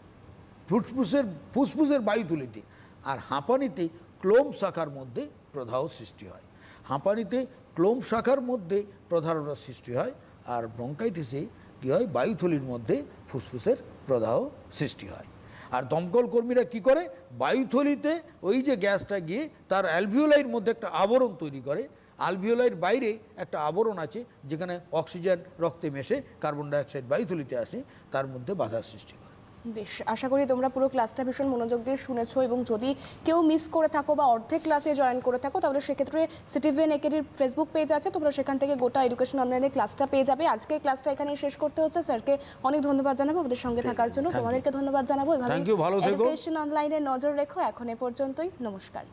ফুসফুসের বায়ুথলিতে, আর হাঁপানিতে ক্লোম শাখার মধ্যে প্রদাহ সৃষ্টি হয়। হাঁপানিতে ক্লোম শাখার মধ্যে প্রদাহটা সৃষ্টি হয়, আর ব্রঙ্কাইটিসে কী হয়, বায়ুথলির মধ্যে ফুসফুসের প্রদাহ সৃষ্টি হয়। আর দমকল কর্মীরা কি করে, বায়ুথলিতে ওই যে গ্যাসটা গিয়ে তার অ্যালভিওলাইয়ের মধ্যে একটা আবরণ তৈরি করে। অ্যালভিওলাইয়ের বাইরে একটা আবরণ আছে, যেখানে অক্সিজেন রক্তে মেশে কার্বন ডাইঅক্সাইড বায়ুথলিতে আসে, তার মধ্যে বাধা সৃষ্টি করে। বেশ, আশা করি তোমরা পুরো ক্লাসটা ভীষণ মনোযোগ দিয়ে শুনেছো, এবং যদি কেউ মিস করে থাকো বা অর্ধেক ক্লাসে জয়েন করে থাকো, তাহলে সেক্ষেত্রে সিটিভিএন একেডির ফেসবুক পেজ আছে, তোমরা সেখান থেকে গোটা এডুকেশন অনলাইনের ক্লাসটা পেয়ে যাবে। আজকে ক্লাসটা এখানেই শেষ করতে হচ্ছে। স্যারকে অনেক ধন্যবাদ জানাবো আমাদের সঙ্গে থাকার জন্য, তোমাদেরকে ধন্যবাদ জানাবো। এভাবে এডুকেশন অনলাইনে নজর রেখো। এখন এ পর্যন্তই, নমস্কার।